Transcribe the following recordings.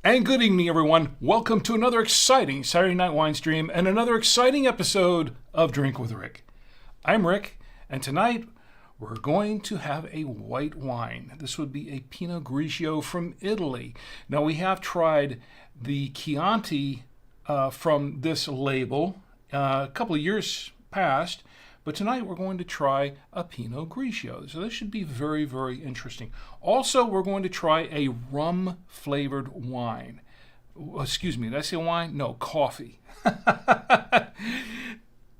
And good evening, everyone. Welcome to another exciting Saturday Night Winestream and another exciting episode of Drink with Rick. I'm Rick, and tonight we're going to have a white wine. This would be a Pinot Grigio from Italy. Now, we have tried the Chianti from this label a couple of years past, but tonight we're going to try a Pinot Grigio. So this should be very, very interesting. Also, we're going to try a rum-flavored wine. Excuse me, did I say wine? No, coffee. I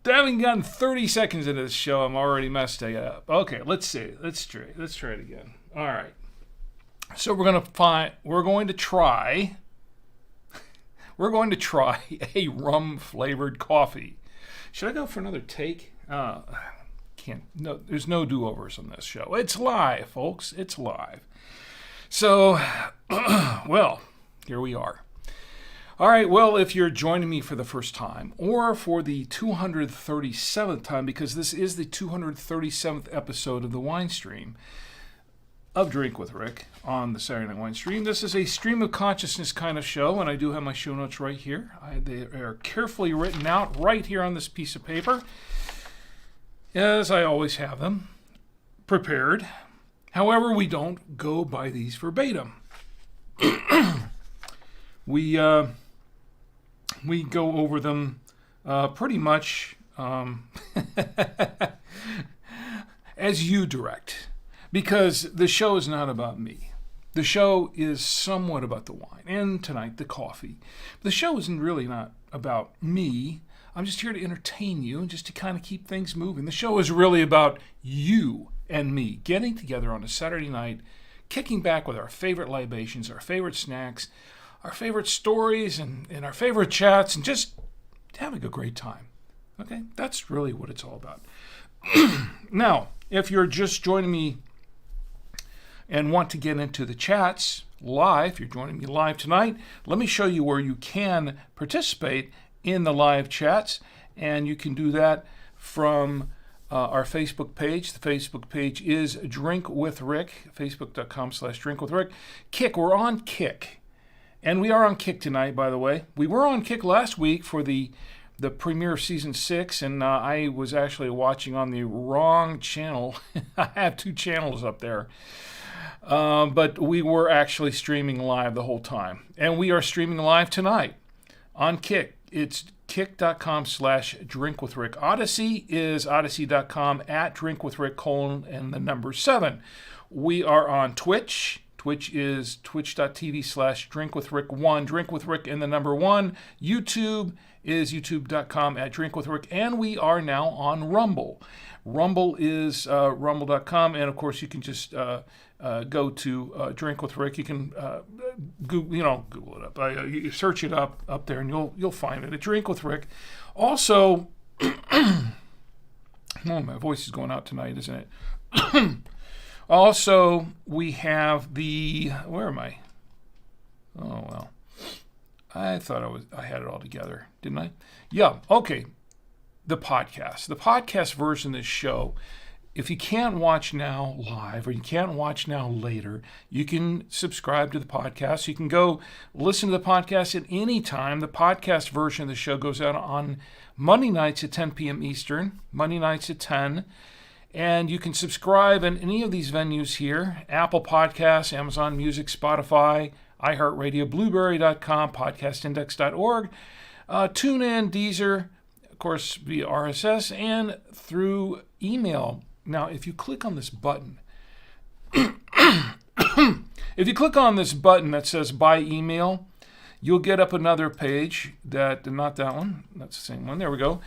haven't gotten 30 seconds into this show. I'm already messed it up. Okay, let's see. Let's try it again. All right. So we're going to try a rum-flavored coffee. Should I go for another take? Can't. No, there's no do-overs on this show. It's live, folks. It's live. So, well, here we are. All right, well, if you're joining me for the first time or for the 237th time, because this is the 237th episode of the Winestream of Drink with Rick on the Saturday Night Winestream. This is a stream of consciousness kind of show, and I do have my show notes right here. They are carefully written out right here on this piece of paper, as I always have them prepared. However, we don't go by these verbatim. We go over them pretty much as you direct, because the show is not about me. The show is somewhat about the wine, and tonight the coffee. The show isn't really not about me. I'm just here to entertain you and just to kind of keep things moving. The show is really about you and me getting together on a Saturday night, kicking back with our favorite libations, our favorite snacks, our favorite stories, and our favorite chats, and just having a great time. Okay? That's really what it's all about. Now, if you're just joining me and want to get into the chats live, you're joining me live tonight, let me show you where you can participate in the live chats, and you can do that from our Facebook page. The Facebook page is Drink with Rick, facebook.com/drinkwithrick. Kick, we're on Kick, and we are on Kick tonight, by the way. We were on Kick last week for the premiere of season 6, and I was actually watching on the wrong channel. I have 2 channels up there. But we were actually streaming live the whole time. And we are streaming live tonight on Kick. It's kick.com/drinkwithrick. Odyssey is odyssey.com @drinkwithrick : and the number 7. We are on Twitch. Twitch is twitch.tv/drinkwithrick1, Drink with Rick and the number 1. YouTube is youtube.com @drinkwithrick. And we are now on Rumble. Rumble is rumble.com. And, of course, you can just go to Drink with Rick. You can Google it up. You search it up there, and you'll find it at Drink with Rick. Also, my voice is going out tonight, isn't it? Also, we have where am I? Oh well, I thought I had it all together, didn't I? Yeah. Okay. The podcast version of this show. If you can't watch now live or you can't watch now later, you can subscribe to the podcast. You can go listen to the podcast at any time. The podcast version of the show goes out on Monday nights at 10 p.m. Eastern, Monday nights at 10. And you can subscribe in any of these venues here: Apple Podcasts, Amazon Music, Spotify, iHeartRadio, Blueberry.com, podcastindex.org, TuneIn, Deezer, of course, via RSS, and through email. Now, if you click on this button, that says Buy Email, you'll get up another page not that one, that's the same one, there we go.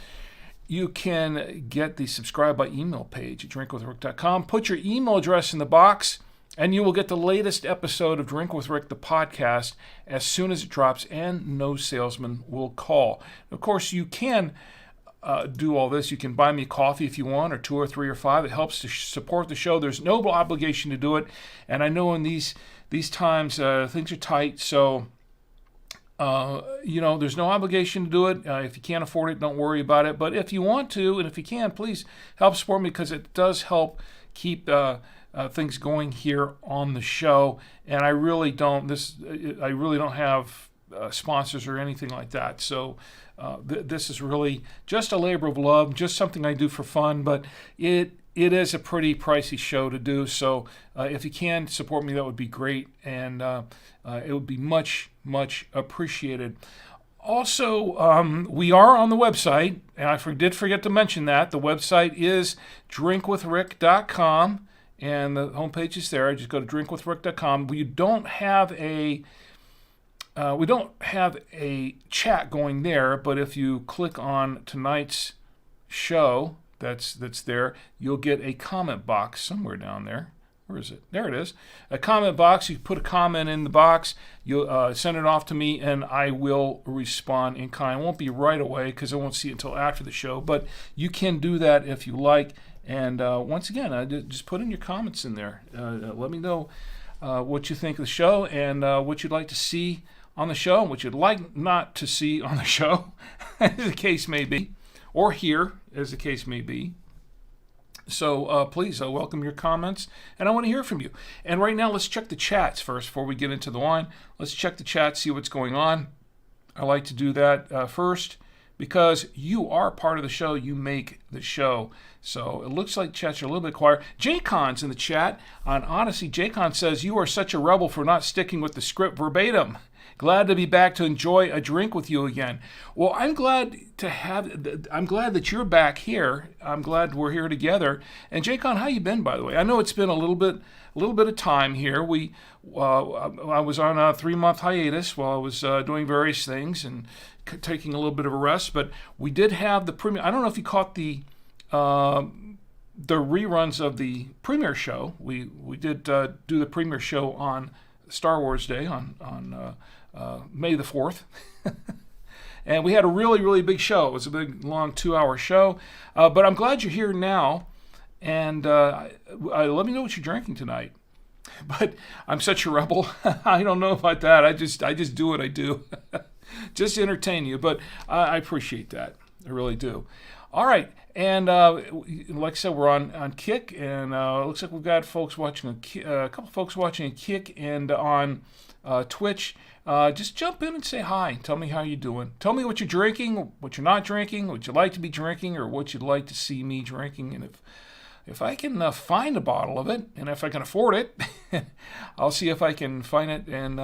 you can get the subscribe by email page at drinkwithrick.com. Put your email address in the box, and you will get the latest episode of Drink with Rick, the podcast, as soon as it drops, and no salesman will call. Of course, you can do all this. You can buy me coffee if you want, or 2 or 3 or 5. It helps to support the show. There's no obligation to do it, and I know in these times things are tight, so there's no obligation to do it. If you can't afford it, don't worry about it. But if you want to, and if you can, please help support me, because it does help keep things going here on the show. And I really don't have sponsors or anything like that. So this is really just a labor of love, just something I do for fun. But it is a pretty pricey show to do. So if you can support me, that would be great, and it would be much, much appreciated. Also, we are on the website, and I did forget to mention that. The website is drinkwithrick.com, and the homepage is there. Just go to drinkwithrick.com. We don't have a chat going there, but if you click on tonight's show that's there, you'll get a comment box somewhere down there. Where is it? There it is. A comment box. You put a comment in the box. You'll send it off to me, and I will respond in kind. It won't be right away because I won't see it until after the show, but you can do that if you like. And once again, just put in your comments in there. Let me know what you think of the show, and what you'd like to see on the show, and what you'd like not to see on the show, as the case may be, or hear, as the case may be. So please welcome your comments, and I want to hear from you. And right now, let's check the chats first before we get into the wine. Let's check the chat, see what's going on. I like to do that first because you are part of the show. You make the show. So it looks like chats are a little bit quiet. J-Con's in the chat on Odyssey. J-Con says, "You are such a rebel for not sticking with the script verbatim. Glad to be back to enjoy a drink with you again." Well, I'm glad that you're back here. I'm glad we're here together. And J-Con, how you been, by the way? I know it's been a little bit of time here. I was on a 3-month hiatus while I was doing various things and taking a little bit of a rest. But we did have the premiere. I don't know if you caught the reruns of the premiere show. We did do the premiere show on Star Wars Day on May the 4th. And we had a really, really big show. It was a big, long 2-hour show. But I'm glad you're here now. And let me know what you're drinking tonight. But I'm such a rebel. I don't know about that. I just do what I do. Just to entertain you. But I appreciate that. I really do. All right. And like I said, we're on Kick. And it looks like we've got folks watching a couple folks watching Kick and on Twitch. Just jump in and say hi. Tell me how you're doing. Tell me what you're drinking, what you're not drinking, what you'd like to be drinking, or what you'd like to see me drinking. And if I can find a bottle of it, and if I can afford it, I'll see if I can find it and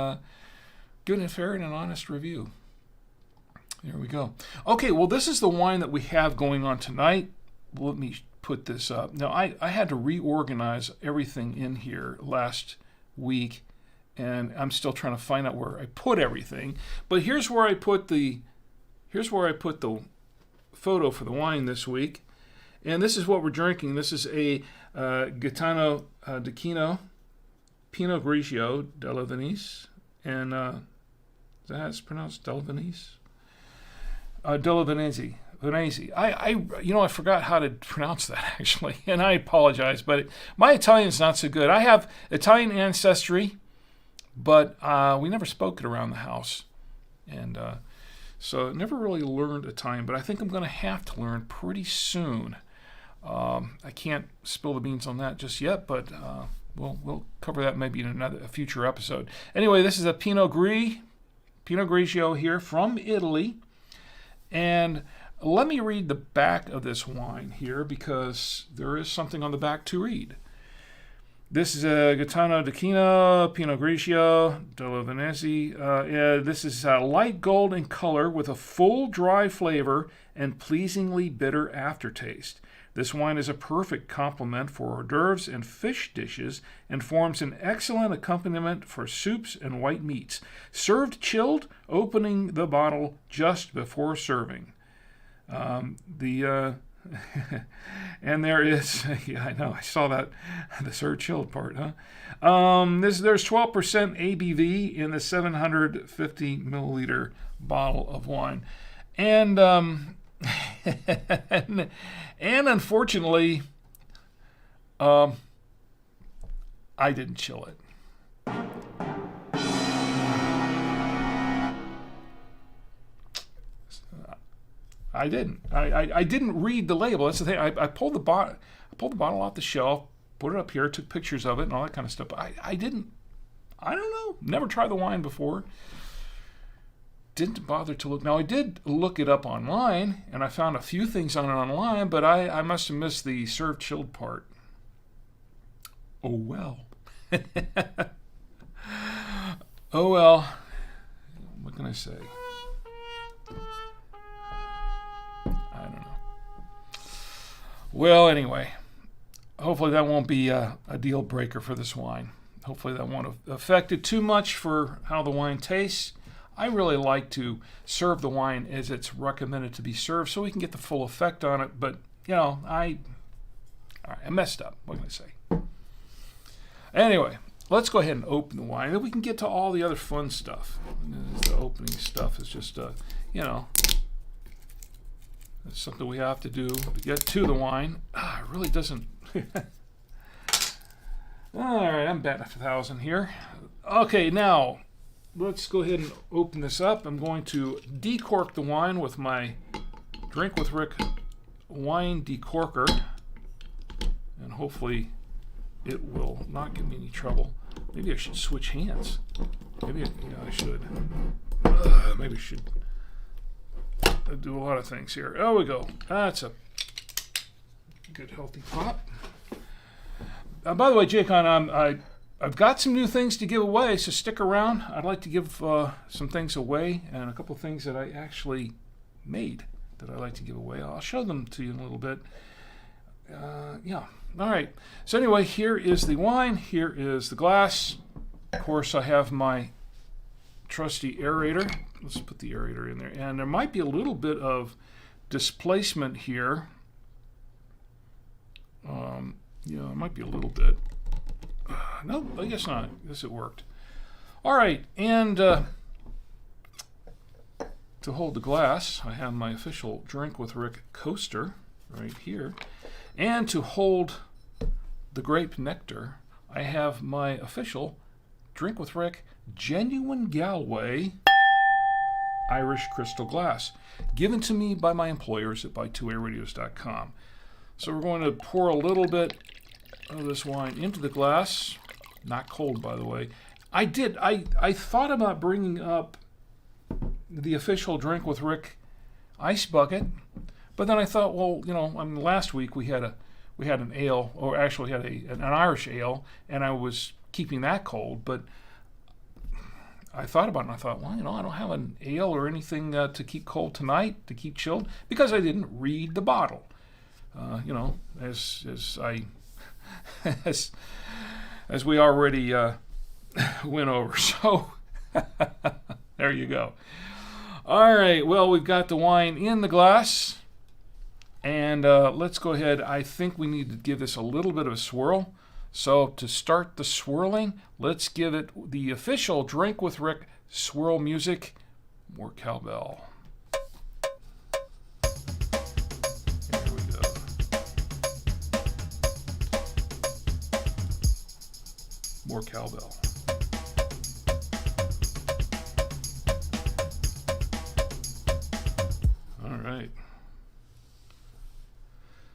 give it a fair and an honest review. There we go. Okay, well, this is the wine that we have going on tonight. Let me put this up. Now, I had to reorganize everything in here last week, and I'm still trying to find out where I put everything. But here's where I put the photo for the wine this week. And this is what we're drinking. This is a Gaetano D'Aquino Pinot Grigio della Venise. And is that how it's pronounced? Della Venise? Della Venese. I forgot how to pronounce that, actually. And I apologize, but my Italian's not so good. I have Italian ancestry, but we never spoke it around the house. And so I never really learned Italian, but I think I'm going to have to learn pretty soon. I can't spill the beans on that just yet, but we'll cover that maybe in a future episode. Anyway, this is a Pinot Grigio here from Italy. And let me read the back of this wine here because there is something on the back to read. This is a Gaetano D'Aquino Pinot Grigio della Venese. This is light gold in color with a full dry flavor and pleasingly bitter aftertaste. This wine is a perfect complement for hors d'oeuvres and fish dishes and forms an excellent accompaniment for soups and white meats. Served chilled, opening the bottle just before serving. The and there is, yeah, I know, I saw that, the Sir Chilled part, huh? There's 12% ABV in the 750 milliliter bottle of wine, and and unfortunately, I didn't chill it. I didn't. I didn't read the label. That's the thing. I pulled the bottle off the shelf, put it up here, took pictures of it, and all that kind of stuff. But I didn't. I don't know. Never tried the wine before. Didn't bother to look. Now I did look it up online, and I found a few things on it online. But I must have missed the served chilled part. Oh well. Oh well. What can I say? I don't know. Well, anyway, hopefully that won't be a deal breaker for this wine. Hopefully that won't affect it too much for how the wine tastes. I really like to serve the wine as it's recommended to be served so we can get the full effect on it. But, you know, I messed up. What can I say? Anyway, let's go ahead and open the wine. Then we can get to all the other fun stuff. The opening stuff is just, you know, it's something we have to do to get to the wine. It really doesn't. All right, I'm batting 1,000 here. Okay, now let's go ahead and open this up. I'm going to decork the wine with my Drink with Rick wine decorker, and hopefully it will not give me any trouble. Maybe I should switch hands. Maybe I should. Maybe I should do a lot of things here. Oh, we go. That's a good healthy pop. By the way, Jake, I've got some new things to give away, so stick around. I'd like to give some things away, and a couple of things that I actually made that I'd like to give away. I'll show them to you in a little bit. Yeah. All right. So anyway, here is the wine. Here is the glass. Of course, I have my trusty aerator. Let's put the aerator in there. And there might be a little bit of displacement here. Yeah, it might be a little bit. No, I guess not. I guess it worked. All right, and to hold the glass, I have my official Drink with Rick coaster right here. And to hold the grape nectar, I have my official Drink with Rick Genuine Galway Irish crystal glass, given to me by my employers at buy2aradios.com. So we're going to pour a little bit of this wine into the glass. Not cold, by the way. I thought about bringing up the official Drink with Rick ice bucket, but then I thought, well, you know, last week we had an ale, or actually had an Irish ale, and I was keeping that cold. But I thought about it, and I thought, well, you know, I don't have an ale or anything to keep cold tonight, to keep chilled, because I didn't read the bottle. You know, as we already went over. So there you go. All right. Well, we've got the wine in the glass, and let's go ahead. I think we need to give this a little bit of a swirl. So to start the swirling, let's give it the official Drink with Rick swirl music. More cowbell. There we go. More cowbell. All right.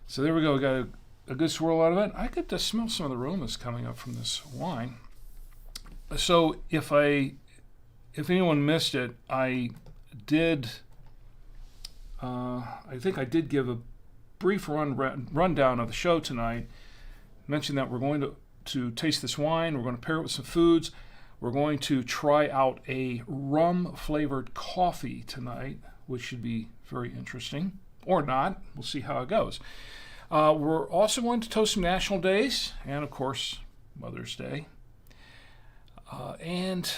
So there we go. We got a good swirl out of it. I could smell some of the aromas coming up from this wine. So if anyone missed it, I think I did give a brief rundown of the show tonight. Mentioned that we're going to taste this wine. We're going to pair it with some foods. We're going to try out a rum-flavored coffee tonight, which should be very interesting. Or not. We'll see how it goes. We're also going to toast some national days, and of course, Mother's Day. And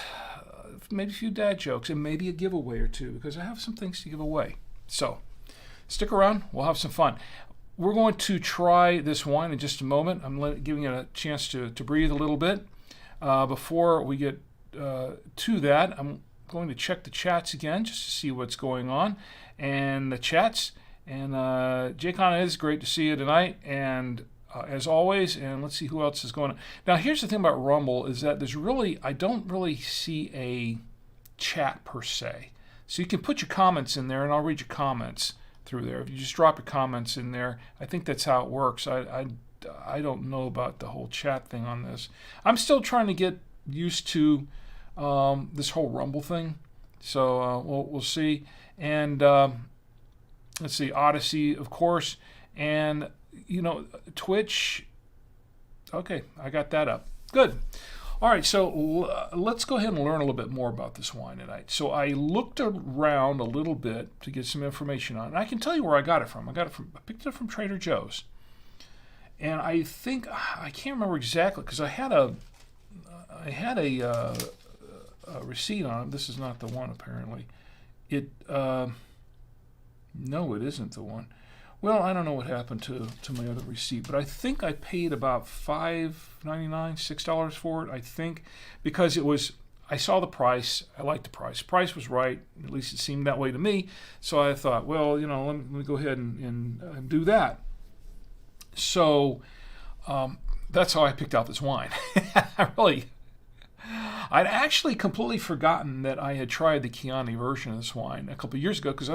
maybe a few dad jokes, and maybe a giveaway or two, because I have some things to give away. So, Stick around. We'll have some fun. We're going to try this wine in just a moment. I'm giving it a chance to breathe a little bit. Before we get to that, I'm going to check the chats again just to see what's going on. And the chats. And Jaycon, it is great to see you tonight. And as always, and let's see who else is going on. Now, here's the thing about Rumble is that I don't really see a chat per se. So you can put your comments in there, and I'll read your comments through there. If you just drop your comments in there, I think that's how it works. I don't know about the whole chat thing on this. I'm still trying to get used to this whole Rumble thing. So we'll see. And let's see, Odyssey, of course, and Twitch. Okay, I got that up. Good. All right, so let's go ahead and learn a little bit more about this wine tonight. So I looked around a little bit to get some information on it. And I can tell you where I got it from. I picked it up from Trader Joe's. And I think, I can't remember exactly, because I had a receipt on it. This is not the one, apparently. No, it isn't the one. Well, I don't know what happened to my other receipt, but I think I paid about $5.99, $6 for it, I think, because I saw the price. I liked the price. Price was right. At least it seemed that way to me. So I thought, well, let me go ahead and do that. So that's how I picked out this wine. I'd actually completely forgotten that I had tried the Chianti version of this wine a couple of years ago, because,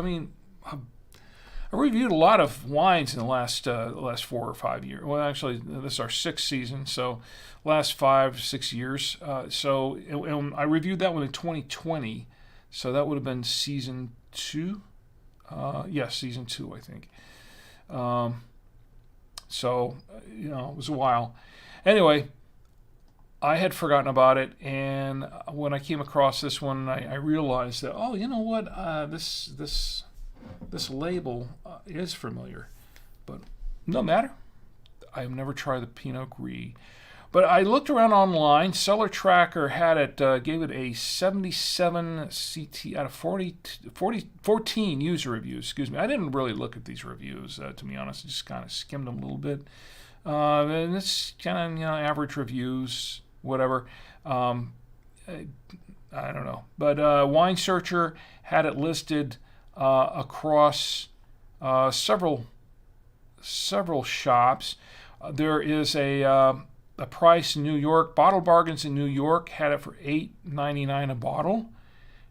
I reviewed a lot of wines in the last 4 or 5 years. Well, actually, this is our 6th season, so last 5-6 years. And I reviewed that one in 2020, so that would have been season 2. Yes, season 2, I think. It was a while. Anyway, I had forgotten about it, and when I came across this one, I realized that, oh, you know what, this label is familiar, but no matter. I've never tried the Pinot Grigio, but I looked around online. Cellar Tracker had it, gave it a 77 CT out of 14 user reviews. Excuse me. I didn't really look at these reviews, to be honest. I just kind of skimmed them a little bit. And it's kind of average reviews, whatever. I don't know, but Wine Searcher had it listed across several shops. There is a price in New York. Bottle Bargains in New York had it for $8.99 a bottle,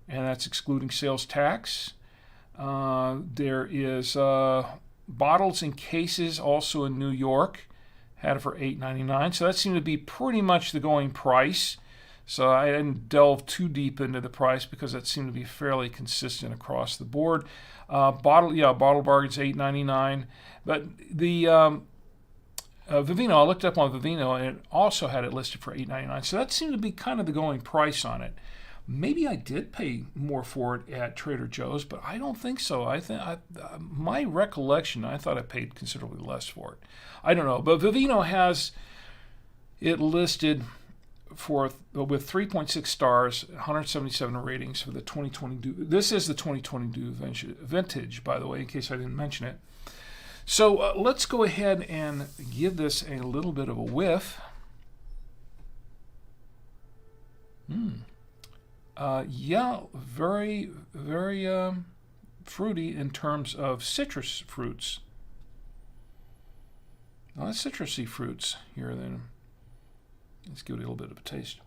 and that's excluding sales tax. There is Bottles and Cases also in New York, had it for $8.99. So that seemed to be pretty much the going price. So I didn't delve too deep into the price because that seemed to be fairly consistent across the board. Bottle Bargains $8.99, but the Vivino, I looked up on Vivino and it also had it listed for $8.99. So that seemed to be kind of the going price on it. Maybe I did pay more for it at Trader Joe's, but I don't think so. My recollection, I thought I paid considerably less for it. I don't know, but Vivino has it listed with 3.6 stars, 177 ratings for the 2022. This is the 2022 vintage, by the way, in case I didn't mention it. So let's go ahead and give this a little bit of a whiff. Very, very fruity in terms of citrus fruits. Well, that's citrusy fruits here then. Let's give it a little bit of a taste.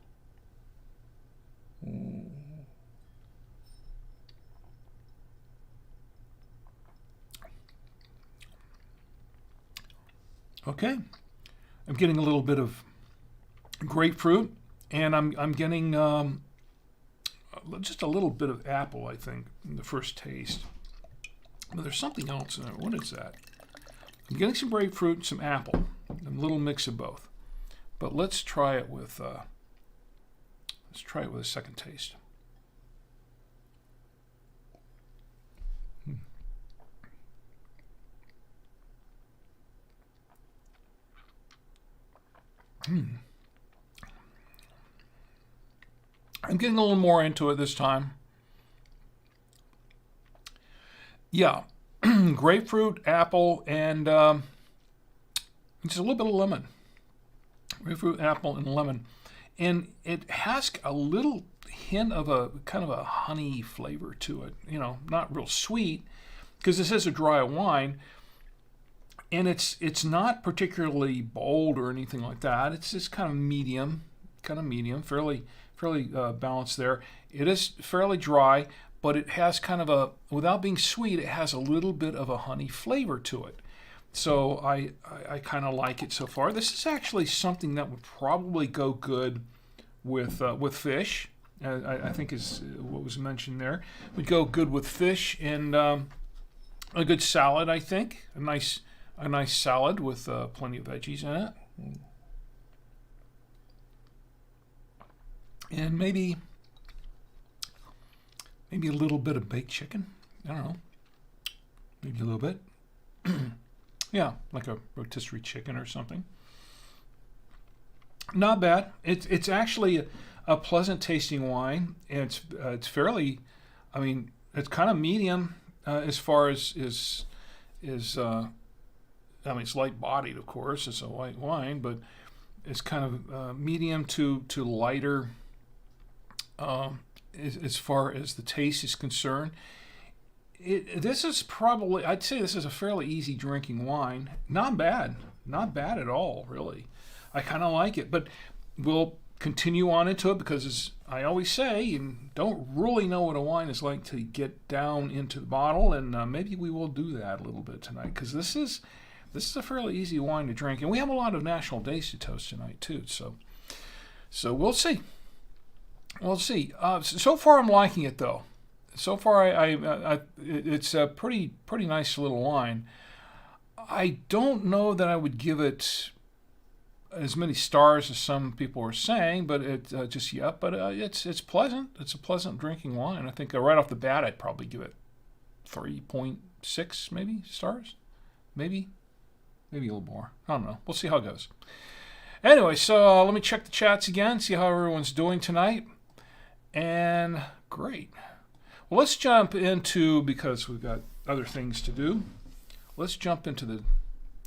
Okay, I'm getting a little bit of grapefruit, and I'm getting just a little bit of apple, I think, in the first taste. But there's something else in it. What is that? I'm getting some grapefruit and some apple, a little mix of both. But let's try it with a second taste. I'm getting a little more into it this time. Yeah, grapefruit, apple, and just a little bit of lemon. Grapefruit, apple, and lemon. And it has a little hint of a kind of a honey flavor to it. You know, not real sweet, because this is a dry wine. And it's not particularly bold or anything like that. It's just kind of medium, fairly balanced there. It is fairly dry, but it has kind of a, without being sweet, it has a little bit of a honey flavor to it. So I kind of like it so far. This is actually something that would probably go good with fish. I think is what was mentioned there. Would go good with fish and a good salad. I think a nice salad with plenty of veggies in it, and maybe a little bit of baked chicken. I don't know, maybe a little bit. Yeah, like a rotisserie chicken or something. Not bad. It's actually a pleasant tasting wine. It's fairly, I mean, it's kind of medium as far as I mean, it's light bodied, of course. It's a white wine, but it's kind of medium to lighter as far as the taste is concerned. This is probably, I'd say this is a fairly easy drinking wine. Not bad at all, really. I kind of like it, but we'll continue on into it because, as I always say, you don't really know what a wine is like till you get down into the bottle, and maybe we will do that a little bit tonight because this is a fairly easy wine to drink, and we have a lot of national days to toast tonight too. So we'll see. So far, I'm liking it though. So far, it's a pretty nice little wine. I don't know that I would give it as many stars as some people are saying, but it's pleasant. It's a pleasant drinking wine. I think right off the bat, I'd probably give it 3.6 maybe stars, maybe a little more. I don't know. We'll see how it goes. Anyway, so let me check the chats again, see how everyone's doing tonight, and great. Well, let's jump into, because we've got other things to do, let's jump into the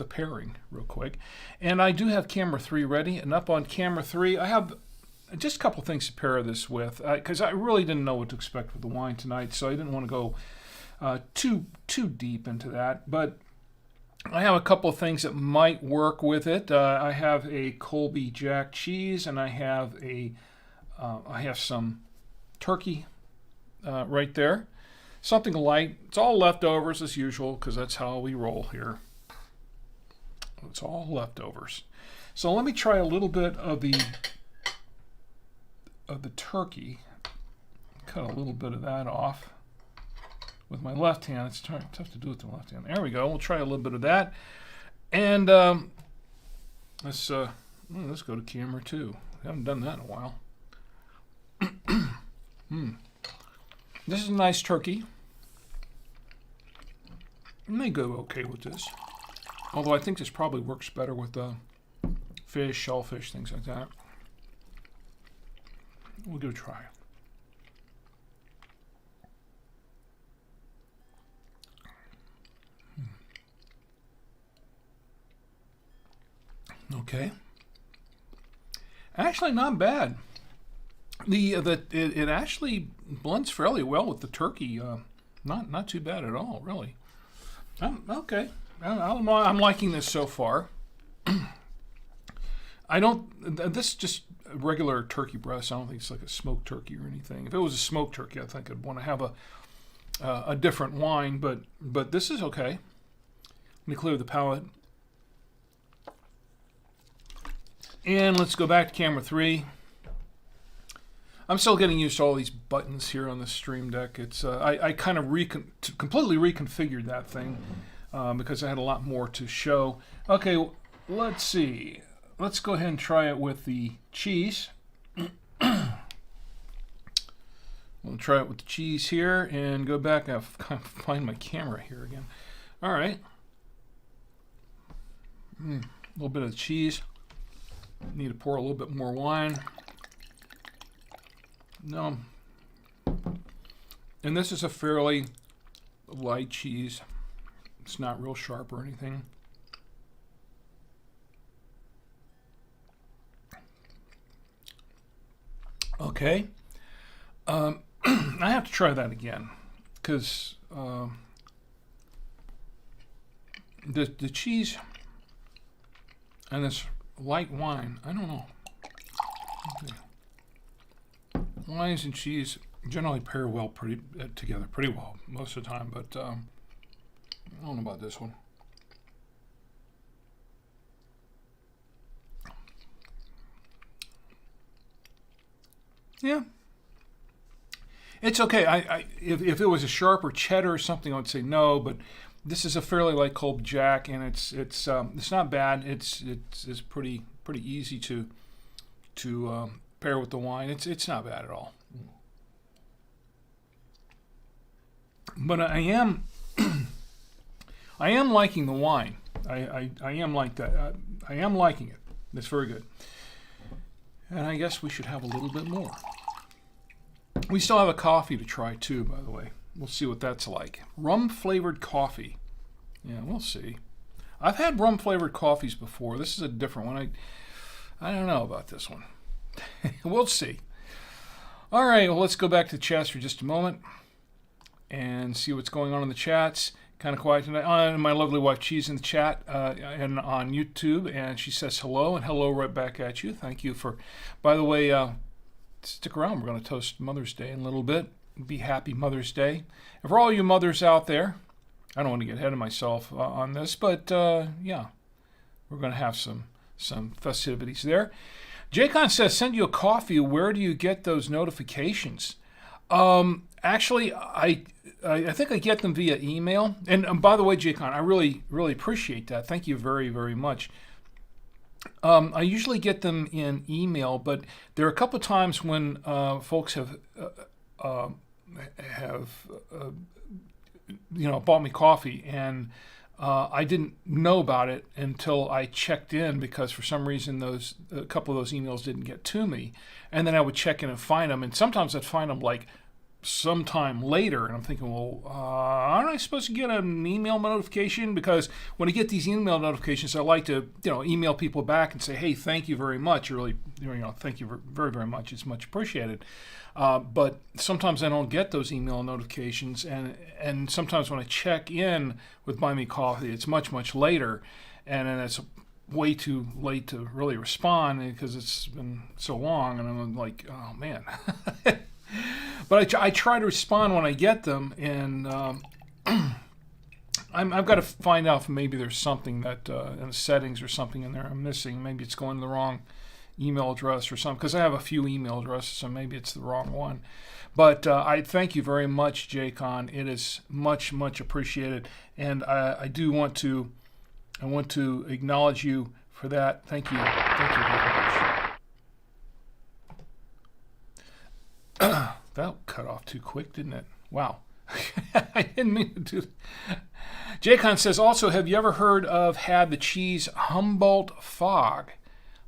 pairing real quick. And I do have camera 3 ready, and up on camera 3, I have just a couple things to pair this with, because I really didn't know what to expect with the wine tonight, so I didn't want to go too deep into that. But I have a couple of things that might work with it. I have a Colby Jack cheese, and I have some turkey right there. Something light. It's all leftovers as usual because that's how we roll here. It's all leftovers. So let me try a little bit of the turkey. Cut a little bit of that off with my left hand. It's tough to do with the left hand. There we go. We'll try a little bit of that. And let's go to camera 2. I haven't done that in a while. This is a nice turkey. It may go okay with this. Although I think this probably works better with fish, shellfish, things like that. We'll give it a try. Okay. Actually, not bad. It actually blends fairly well with the turkey. Not too bad at all, really. Okay. I'm liking this so far. This is just a regular turkey breast. I don't think it's like a smoked turkey or anything. If it was a smoked turkey, I think I'd want to have a different wine, but this is okay. Let me clear the palate. And let's go back to camera 3. I'm still getting used to all these buttons here on the Stream Deck. It's I kind of completely reconfigured that thing because I had a lot more to show. Okay, let's see. Let's go ahead and try it with the cheese. We'll try it with the cheese here and go back. I'll find my camera here again. All right. A little bit of cheese. Need to pour a little bit more wine. No. And this is a fairly light cheese. It's not real sharp or anything. Okay. I have to try that again because the cheese and this light wine, I don't know. Okay. Wines and cheese generally pair well together pretty well most of the time, but I don't know about this one. Yeah, it's okay. If it was a sharper cheddar or something, I would say no. But this is a fairly light cold Jack, and it's not bad. It's pretty easy to pair with the wine. It's not bad at all. But I am I am liking the wine. I am like that. I am liking it. It's very good. And I guess we should have a little bit more. We still have a coffee to try too, by the way. We'll see what that's like. Rum flavored coffee. Yeah, we'll see. I've had rum flavored coffees before. This is a different one. I don't know about this one. We'll see. All right, well, let's go back to the chats for just a moment and see what's going on in the chats. Kind of quiet tonight. My lovely wife, she's in the chat and on YouTube, and she says hello, and hello right back at you. Thank you for, by the way, stick around. We're going to toast Mother's Day in a little bit. Be happy Mother's Day. And for all you mothers out there, I don't want to get ahead of myself on this, but yeah, we're going to have some festivities there. Jaycon says, send you a coffee. Where do you get those notifications? Actually, I think I get them via email. And by the way, Jaycon, I really appreciate that. Thank you very, very much. I usually get them in email, but there are a couple of times when folks have bought me coffee, and I didn't know about it until I checked in, because for some reason a couple of those emails didn't get to me, and then I would check in and find them, and sometimes I'd find them like sometime later, and I'm thinking, well, aren't I supposed to get an email notification? Because when I get these email notifications, I like to, email people back and say, hey, thank you very much. Really, thank you very, very much. It's much appreciated. But sometimes I don't get those email notifications, and sometimes when I check in with Buy Me Coffee, it's much, much later, and then it's way too late to really respond because it's been so long, and I'm like, oh man. But I try to respond when I get them, and I've got to find out if maybe there's something that in the settings or something in there I'm missing. Maybe it's going to the wrong email address or something, because I have a few email addresses, so maybe it's the wrong one. But I thank you very much, Jaycon. It is much, much appreciated, and I want to acknowledge you for that. Thank you very much. That cut off too quick, didn't it? Wow. I didn't mean to do that. Jaycon says, also, have you ever had the cheese Humboldt Fog?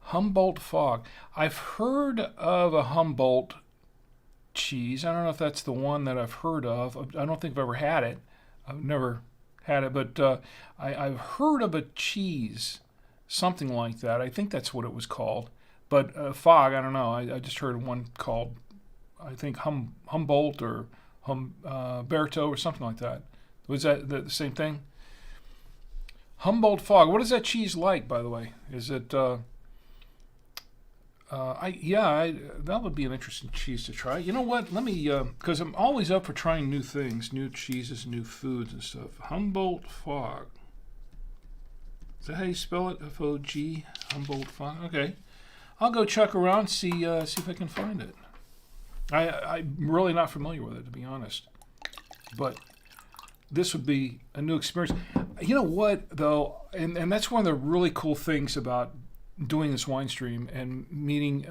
Humboldt Fog. I've heard of a Humboldt cheese. I don't know if that's the one that I've heard of. I don't think I've ever had it. I've never had it, but I've heard of a cheese, something like that. I think that's what it was called. But Fog, I don't know. I just heard one called, I think, Humboldt or Humberto or something like that. Was that the same thing? Humboldt Fog. What is that cheese like, by the way? Is it? That would be an interesting cheese to try. You know what? Let me, because I'm always up for trying new things, new cheeses, new foods and stuff. Humboldt Fog. Is that how you spell it? F-O-G. Humboldt Fog. Okay. I'll go check around, see if I can find it. I'm really not familiar with it, to be honest. But this would be a new experience. You know what, though? And that's one of the really cool things about doing this Winestream and meeting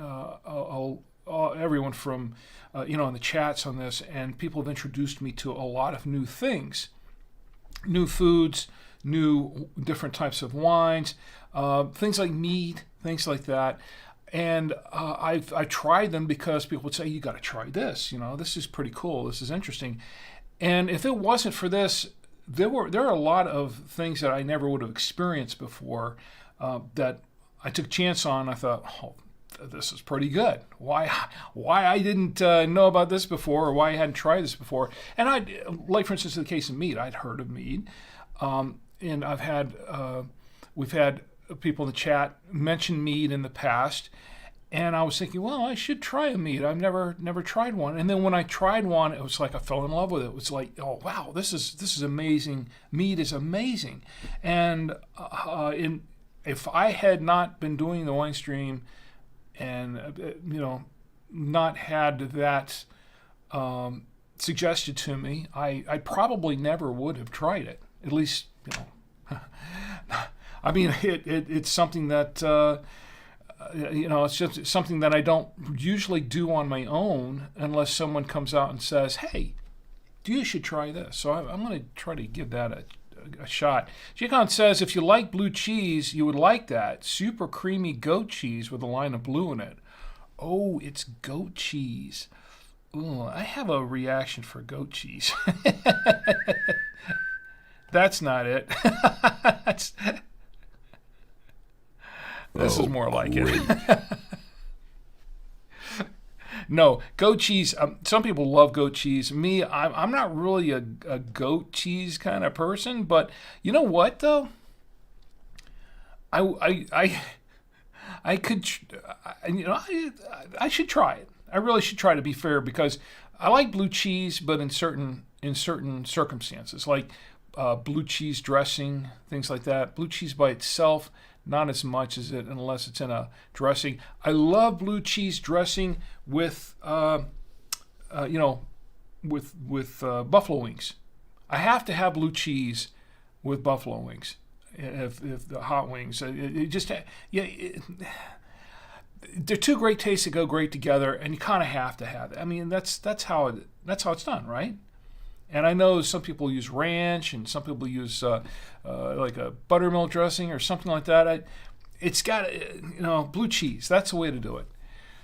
everyone from, in the chats on this. And people have introduced me to a lot of new things. New foods, new different types of wines, things like meat, things like that. And I tried them because people would say, you got to try this. This is pretty cool. This is interesting. And if it wasn't for this, there are a lot of things that I never would have experienced before that I took a chance on. I thought, oh, this is pretty good. Why I didn't know about this before, or why I hadn't tried this before? And like for instance, in the case of mead, I'd heard of mead, and we've had people in the chat mention mead in the past, and I was thinking, well, I should try a mead. I've never tried one. And then when I tried one, it was like I fell in love with it. It was like, oh wow, this is amazing. Mead is amazing. And if I had not been doing the Winestream and not had that suggested to me, I probably never would have tried it. At least, I mean, it's something that it's just something that I don't usually do on my own unless someone comes out and says, "Hey, you should try this." So I'm going to try to give that a shot. Jikon says, if you like blue cheese, you would like that. Super creamy goat cheese with a line of blue in it. Oh, it's goat cheese. Ooh, I have a reaction for goat cheese. That's not it. This is more like it. No, goat cheese. Some people love goat cheese. Me, I'm not really a goat cheese kind of person. But you know what, though? I could, I should try it. I really should try, to be fair, because I like blue cheese, but in certain circumstances, like blue cheese dressing, things like that. Blue cheese by itself, not as much as it, unless it's in a dressing. I love blue cheese dressing with, with buffalo wings. I have to have blue cheese with buffalo wings. If the hot wings, they're two great tastes that go great together, and you kind of have to have it. I mean, that's how it's done, right? And I know some people use ranch, and some people use like a buttermilk dressing or something like that. It's got blue cheese. That's the way to do it.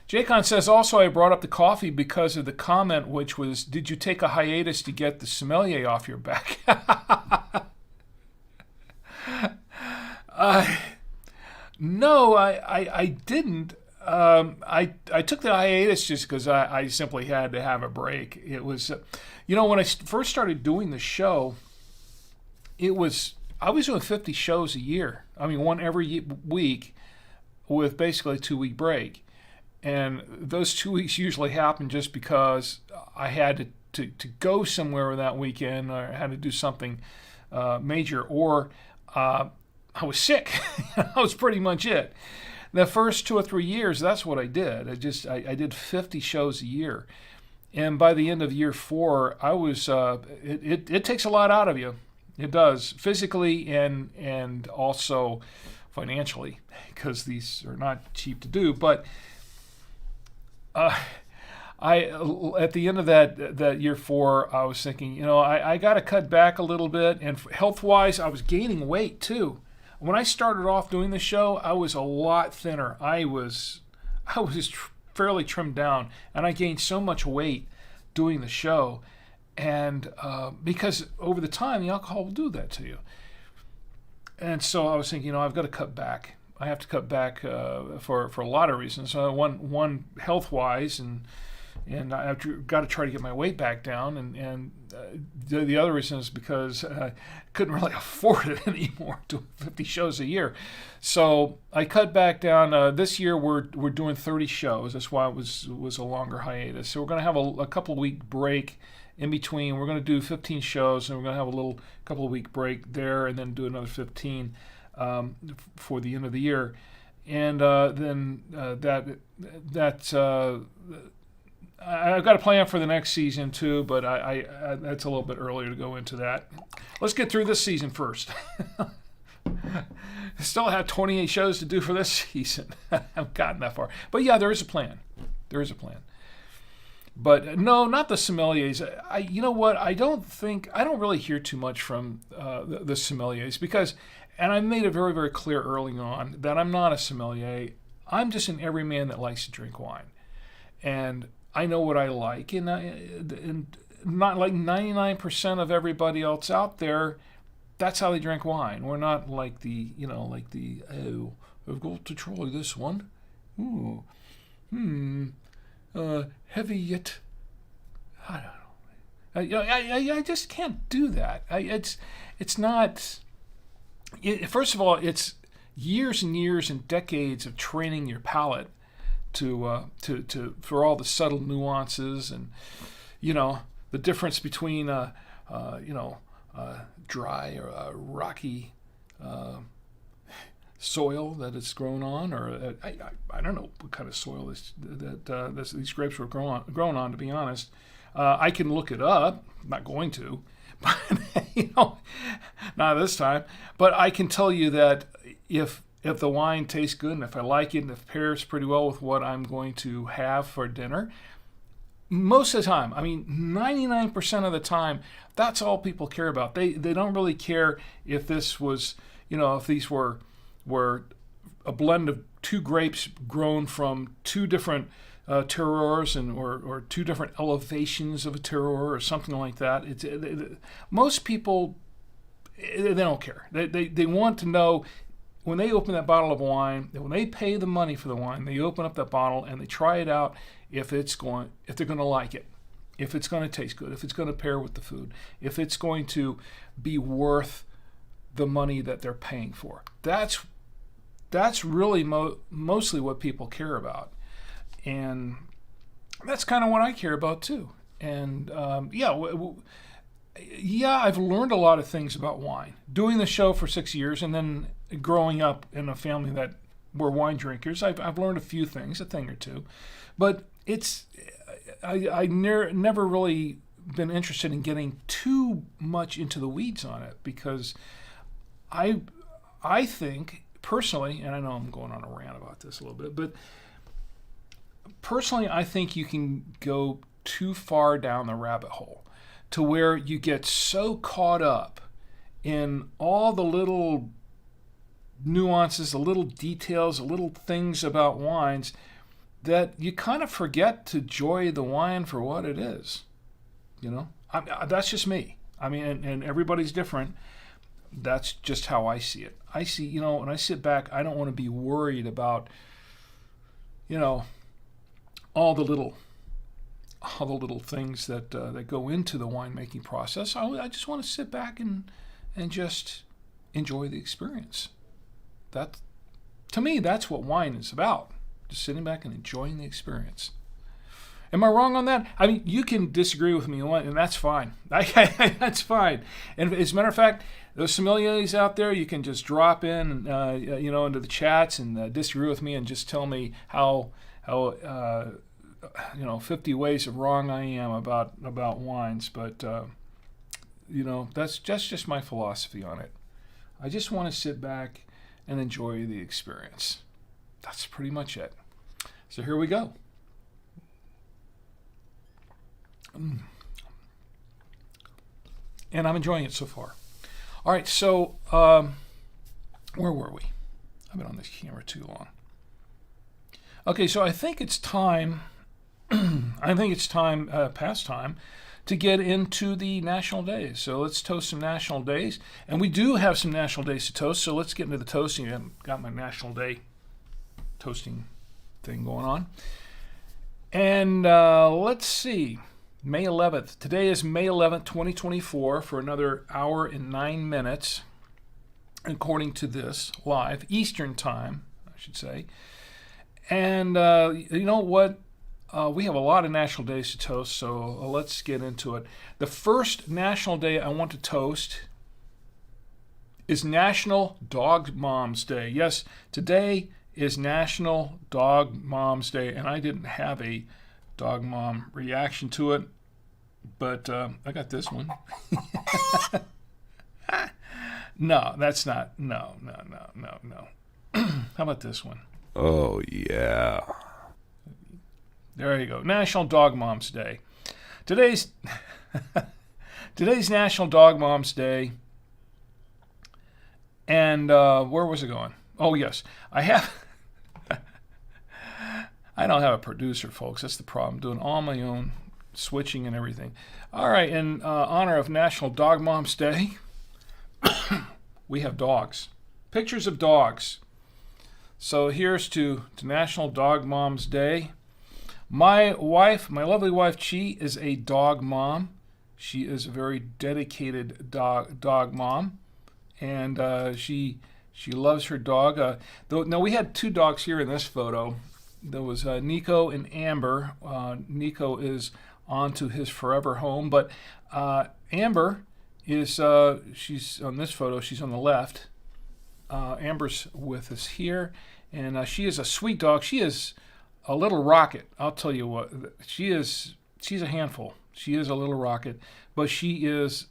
Jacon says, also, I brought up the coffee because of the comment, which was, did you take a hiatus to get the sommelier off your back? No, I didn't. I took the hiatus just because I simply had to have a break. It was, when I first started doing the show, I was doing 50 shows a year. I mean, one every week with basically a 2-week break. And those 2 weeks usually happened just because I had to go somewhere that weekend, or I had to do something major, or I was sick. That was pretty much it. The first 2 or 3 years, that's what I did. I did 50 shows a year. And by the end of year 4, I was, it takes a lot out of you. It does, physically and also financially, because these are not cheap to do. But at the end of that year 4, I was thinking, I got to cut back a little bit. And health-wise, I was gaining weight too. When I started off doing the show, I was a lot thinner. I was fairly trimmed down, and I gained so much weight doing the show. And because over the time, the alcohol will do that to you. And so I was thinking, I've got to cut back. I have to cut back for a lot of reasons. One health-wise, and I've got to try to get my weight back down. And the other reason is because I couldn't really afford it anymore, doing 50 shows a year. So I cut back down. This year we're doing 30 shows. That's why it was a longer hiatus. So we're going to have a couple week break in between. We're going to do 15 shows, and we're going to have a little couple of week break there, and then do another 15 for the end of the year. And then I've got a plan for the next season too, but I that's a little bit earlier to go into that. Let's get through this season first. I still have 28 shows to do for this season. I haven't gotten that far. But yeah, there is a plan. There is a plan. But no, not the sommeliers. You know what? I don't really hear too much from the sommeliers because, and I made it very, very clear early on that I'm not a sommelier. I'm just an everyman that likes to drink wine. And I know what I like, and not like 99% of everybody else out there, that's how they drink wine. We're not like oh, I've got to try this one. Ooh, heavy yet, I don't know. I just can't do that. It's not. First of all, it's years and years and decades of training your palate to for all the subtle nuances and the difference between dry or rocky soil that it's grown on, or I don't know what kind of soil these grapes were grown on. To be honest, I can look it up. I'm not going to, but not this time. But I can tell you that if the wine tastes good and if I like it and if it pairs pretty well with what I'm going to have for dinner, most of the time, 99% of the time, that's all people care about. They don't really care if this was, if these were a blend of two grapes grown from two different terroirs or two different elevations of a terroir or something like that. Most people, they don't care. They want to know when they open that bottle of wine, when they pay the money for the wine, they open up that bottle and they try it out if they're going to like it, if it's going to taste good, if it's going to pair with the food, if it's going to be worth the money that they're paying for. That's really mostly what people care about. And that's kind of what I care about too. And I've learned a lot of things about wine. Doing the show for 6 years and then growing up in a family that were wine drinkers, I've learned a few things, a thing or two. But I never really been interested in getting too much into the weeds on it, because I think personally, and I know I'm going on a rant about this a little bit, but personally I think you can go too far down the rabbit hole to where you get so caught up in all the little nuances, the little details, the little things about wines that you kind of forget to enjoy the wine for what it is. That's just me. And everybody's different. That's just how I see it. I see, when I sit back, I don't want to be worried about, all the little things that go into the winemaking process. I just want to sit back and just enjoy the experience. To me, that's what wine is about. Just sitting back and enjoying the experience. Am I wrong on that? You can disagree with me, and that's fine. That's fine. And as a matter of fact, those sommeliers out there, you can just drop in, into the chats and disagree with me and just tell me how 50 ways of wrong I am about wines. But that's just my philosophy on it. I just want to sit back and enjoy the experience. That's pretty much it. So here we go. And I'm enjoying it so far. All right, so where were we? I've been on this camera too long. Okay, so I think it's time. Past time, to get into the national days. So let's toast some national days, and we do have some national days to toast. So let's get into the toasting. I've got my national day toasting thing going on, and let's see. May 11th. Today is May 11th, 2024, for another hour and 9 minutes, according to this, live, Eastern time, I should say. And you know what? We have a lot of national days to toast, so let's get into it. The first national day I want to toast is National Dog Moms Day. Yes, today is National Dog Moms Day, and I didn't have a dog mom reaction to it, but I got this one. No, that's not. No. How about this one? Oh, yeah. There you go. National Dog Moms Day. Today's National Dog Moms Day. And where was it going? Oh, yes. I don't have a producer, folks. That's the problem. I'm doing all my own switching and everything. All right, in honor of National Dog Moms Day, we have dogs. Pictures of dogs. So here's to National Dog Moms Day. My lovely wife, Chi, is a dog mom. She is a very dedicated dog mom, and she loves her dog. Now we had two dogs here in this photo. There was Nico and Amber. Nico is on to his forever home, but Amber is she's on this photo. She's on the left. Amber's with us here, and she is a sweet dog. She is a little rocket. I'll tell you what. She's a handful. She is a little rocket, but she is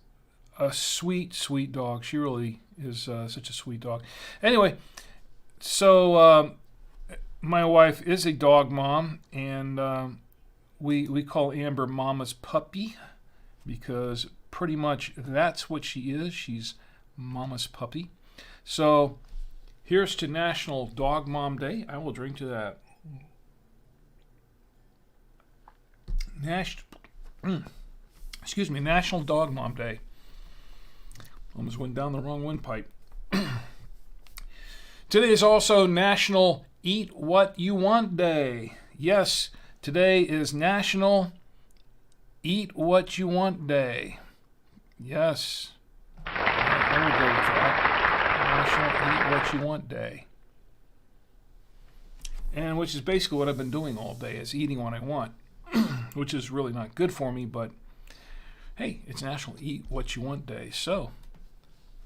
a sweet, sweet dog. She really is such a sweet dog. Anyway, so my wife is a dog mom, and we call Amber Mama's puppy because pretty much that's what she is. She's Mama's puppy. So here's to National Dog Mom Day. I will drink to that. National Dog Mom Day. Almost went down the wrong windpipe. Today is also National Eat What You Want Day. Yes, today is National Eat What You Want Day. Yes, I will go with that. National Eat What You Want Day. And which is basically what I've been doing all day, is eating what I want, which is really not good for me, but hey, it's National Eat What You Want Day, so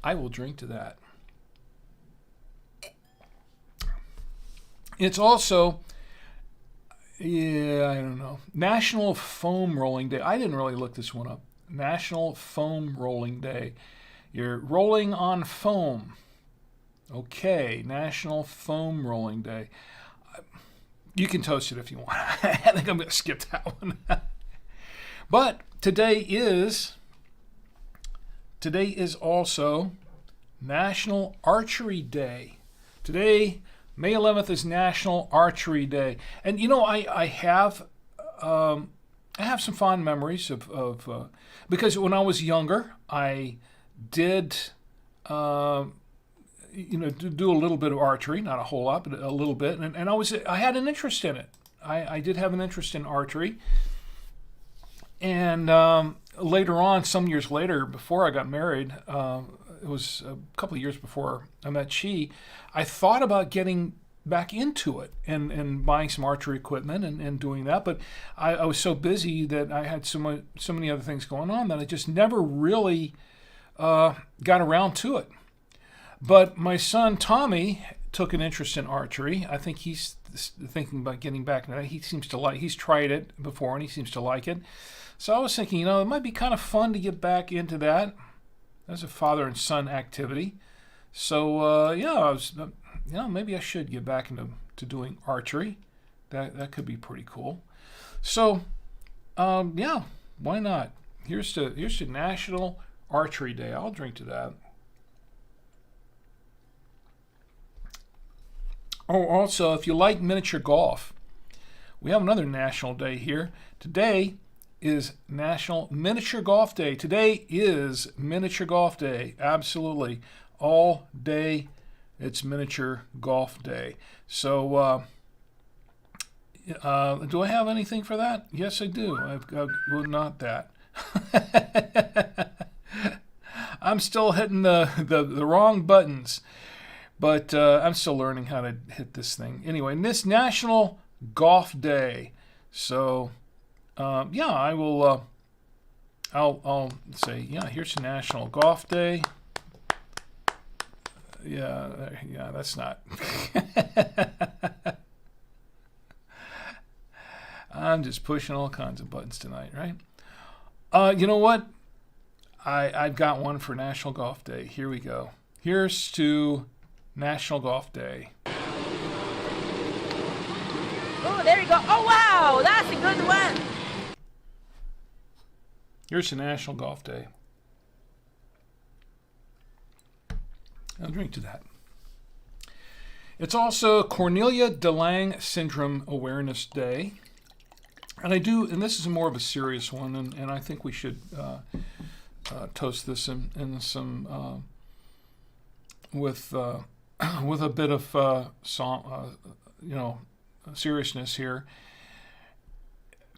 I will drink to that. It's also, I don't know, National Foam Rolling Day. I didn't really look this one up. National Foam Rolling Day. You're rolling on foam. Okay, National Foam Rolling Day. You can toast it if you want. I think I'm going to skip that one. But today is also National Archery Day. Today, May 11th, is National Archery Day. And you know, I have some fond memories of because when I was younger, I did do a little bit of archery, not a whole lot, but a little bit, and I had an interest in it. I did have an interest in archery, and later on, some years later, before I got married, it was a couple of years before I met Chi, I thought about getting back into it and buying some archery equipment and doing that, but I was so busy that I had so many other things going on that I just never really got around to it. But my son Tommy took an interest in archery. I think he's thinking about getting back into it. He's tried it before and he seems to like it. So I was thinking, it might be kind of fun to get back into that as a father and son activity. So maybe I should get back into doing archery. That could be pretty cool. So why not? Here's to National Archery Day. I'll drink to that. Oh, also, if you like miniature golf, we have another national day here. Today is National Miniature Golf Day. Today is Miniature Golf Day. Absolutely. All day, it's Miniature Golf Day. So, do I have anything for that? Yes, I do. Well, not that. I'm still hitting the wrong buttons. But I'm still learning how to hit this thing. Anyway, this National Golf Day. So, I will. I'll say, here's National Golf Day. Yeah, that's not. I'm just pushing all kinds of buttons tonight, right? You know what? I've got one for National Golf Day. Here we go. Here's to National Golf Day. Oh, there you go. Oh, wow, that's a good one. Here's to National Golf Day. I'll drink to that. It's also Cornelia de Lange Syndrome Awareness Day. And I do, and this is more of a serious one, and I think we should toast this in some with a bit of seriousness here.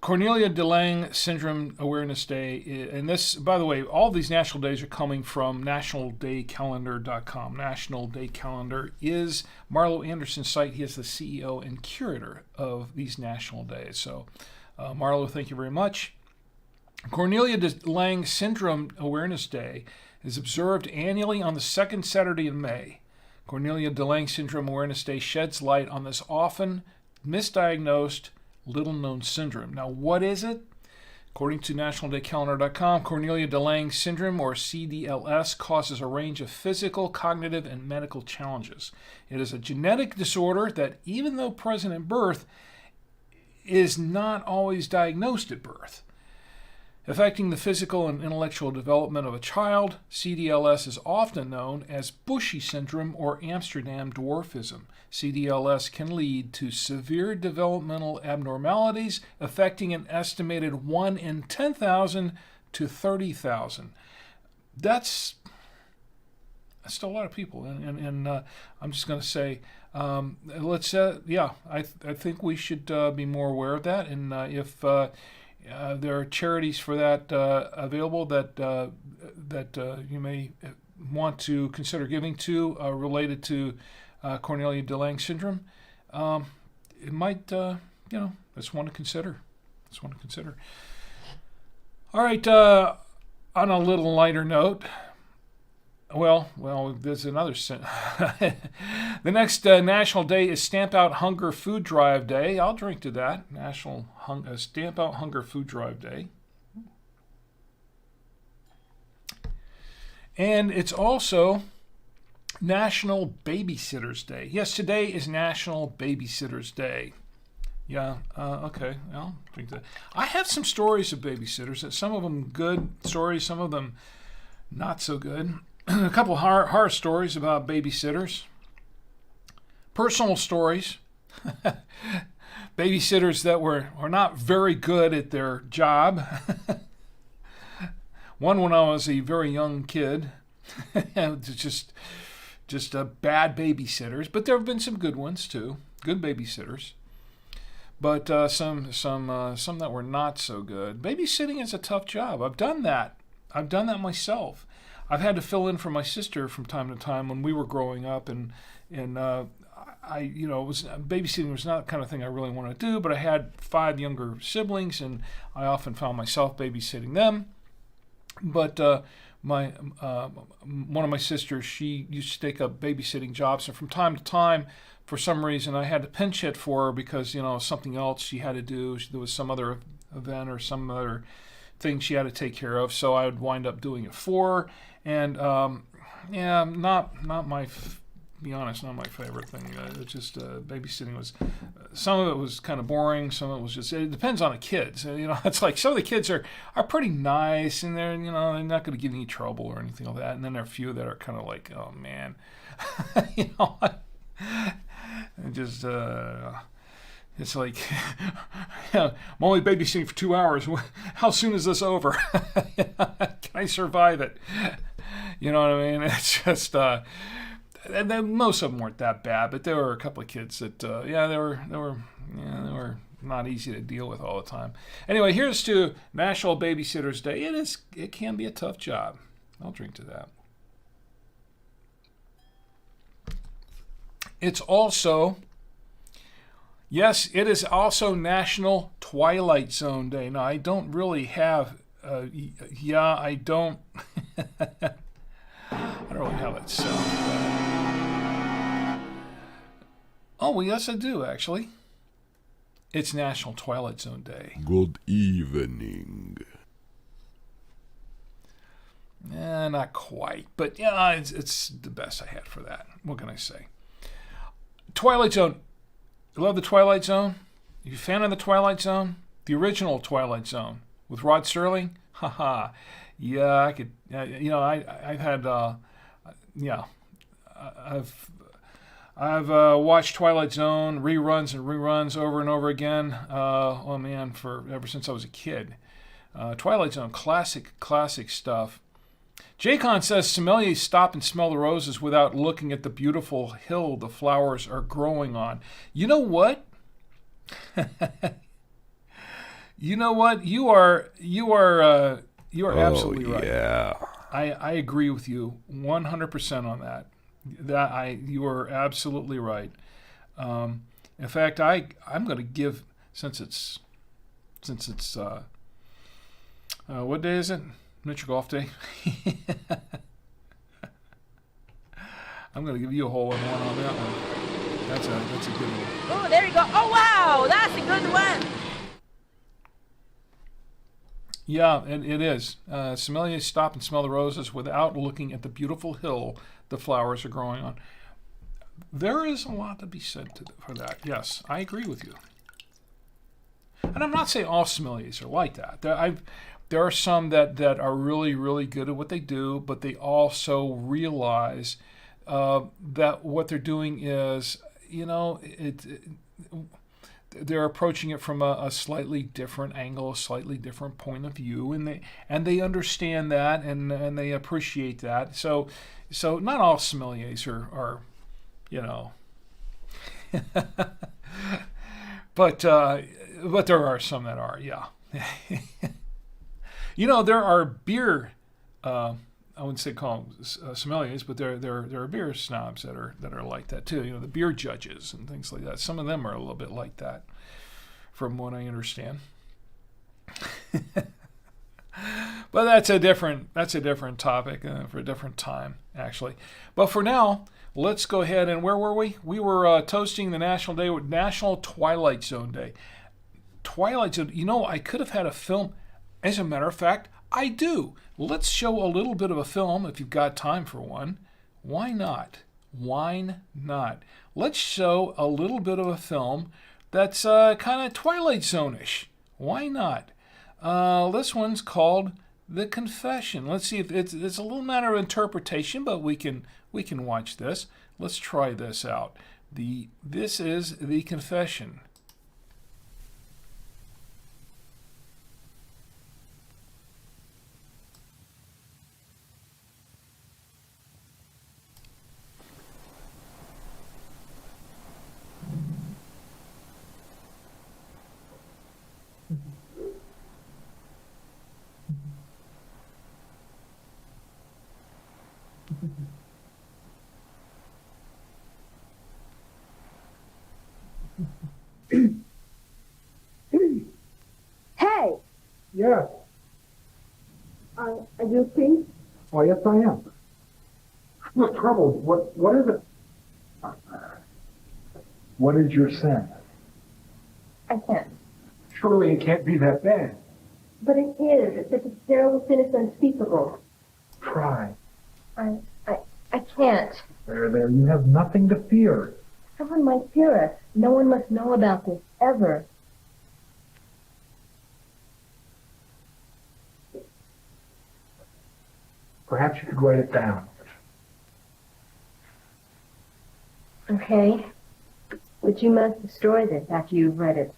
Cornelia de Lange Syndrome Awareness Day, and this, by the way, all these national days are coming from nationaldaycalendar.com. National Day Calendar is Marlo Anderson's site. He is the CEO and curator of these national days. So, Marlo, thank you very much. Cornelia de Lange Syndrome Awareness Day is observed annually on the second Saturday in May. Cornelia de Lange Syndrome Awareness Day sheds light on this often misdiagnosed, little-known syndrome. Now, what is it? According to nationaldaycalendar.com, Cornelia de Lange syndrome, or CDLS, causes a range of physical, cognitive, and medical challenges. It is a genetic disorder that, even though present at birth, is not always diagnosed at birth. Affecting the physical and intellectual development of a child, CDLS is often known as Bushy syndrome or Amsterdam dwarfism. CDLS can lead to severe developmental abnormalities affecting an estimated 1 in 10,000 to 30,000. That's still a lot of people, and I'm just going to say, I think we should be more aware of that, and if there are charities for that available that you may want to consider giving to related to Cornelia de Lange syndrome. It might, that's one to consider. All right, on a little lighter note, well, there's another. The next national day is Stamp Out Hunger Food Drive Day. I'll drink to that. Stamp Out Hunger Food Drive Day. And it's also National Babysitters Day. Yes, today is National Babysitters Day. Yeah, okay, I'll drink that. I have some stories of babysitters. Some of them good stories, some of them not so good. A couple of horror stories about babysitters. Personal stories. Babysitters that were not very good at their job. One when I was a very young kid. just bad babysitters. But there have been some good ones too. Good babysitters. But some that were not so good. Babysitting is a tough job. I've done that myself. I've had to fill in for my sister from time to time when we were growing up, and babysitting was not the kind of thing I really wanted to do, but I had 5 younger siblings, and I often found myself babysitting them. But one of my sisters, she used to take up babysitting jobs, and from time to time, for some reason, I had to pinch hit for her because, something else she had to do. There was some other event or some other thing she had to take care of, so I would wind up doing it for her. And not my favorite thing. It's just babysitting was, some of it was kind of boring. Some of it was just, it depends on the kids. It's like some of the kids are pretty nice, and they're not going to give any trouble or anything like that. And then there are a few that are kind of like, oh man, and just it's like, I'm only babysitting for 2 hours. How soon is this over? Can I survive it? You know what I mean? It's just, and then most of them weren't that bad, but there were a couple of kids that, they were not easy to deal with all the time. Anyway, here's to National Babysitters Day. It can be a tough job. I'll drink to that. It is also National Twilight Zone Day. Now, I don't really have, I don't really have it sound. Oh, well, yes, I do, actually. It's National Twilight Zone Day. Good evening. Not quite, but yeah, it's the best I had for that. What can I say? Twilight Zone. You love the Twilight Zone? You a fan of the Twilight Zone? The original Twilight Zone with Rod Serling? Haha. Yeah, I could. I've had. I've watched Twilight Zone reruns and reruns over and over again. Oh man, for ever since I was a kid. Twilight Zone, classic stuff. Jaycon says sommeliers stop and smell the roses without looking at the beautiful hill the flowers are growing on. You know what? You know what? You are absolutely right. Yeah. I agree with you 100% on that. You are absolutely right. In fact, I'm going to give, since it's what day is it? Miniature Golf Day. I'm going to give you a hole in one on that one. That's a good one. Oh, there you go. Oh, wow, that's a good one. Yeah, it is. Sommeliers stop and smell the roses without looking at the beautiful hill the flowers are growing on. There is a lot to be said for that. Yes, I agree with you. And I'm not saying all sommeliers are like that. There are some that are really, really good at what they do, but they also realize that what they're doing is, they're approaching it from a slightly different angle, a slightly different point of view, and they understand that and they appreciate that. So not all sommeliers are but there are some that are, yeah. There are beer. I wouldn't say call them sommeliers, but there are beer snobs that are like that too. The beer judges and things like that. Some of them are a little bit like that, from what I understand. But that's a different topic for a different time, actually. But for now, let's go ahead and where were we? We were toasting the National Twilight Zone Day. Twilight Zone. I could have had a film. As a matter of fact, I do. Let's show a little bit of a film if you've got time for one. Why not? Why not? Let's show a little bit of a film that's kind of Twilight Zone-ish. Why not? This one's called The Confession. Let's see if it's a little matter of interpretation, but we can watch this. Let's try this out. This is The Confession. Hey, Yes. are you okay? Oh, yes, I am. I'm not troubled. What is it? What is your sin? I can't. Surely it can't be that bad. But it is. It's such a terrible sin. It's unspeakable. Try. I can't. There. You have nothing to fear. Someone might fear us. No one must know about this, ever. Perhaps you could write it down. Okay. But you must destroy this after you've read it.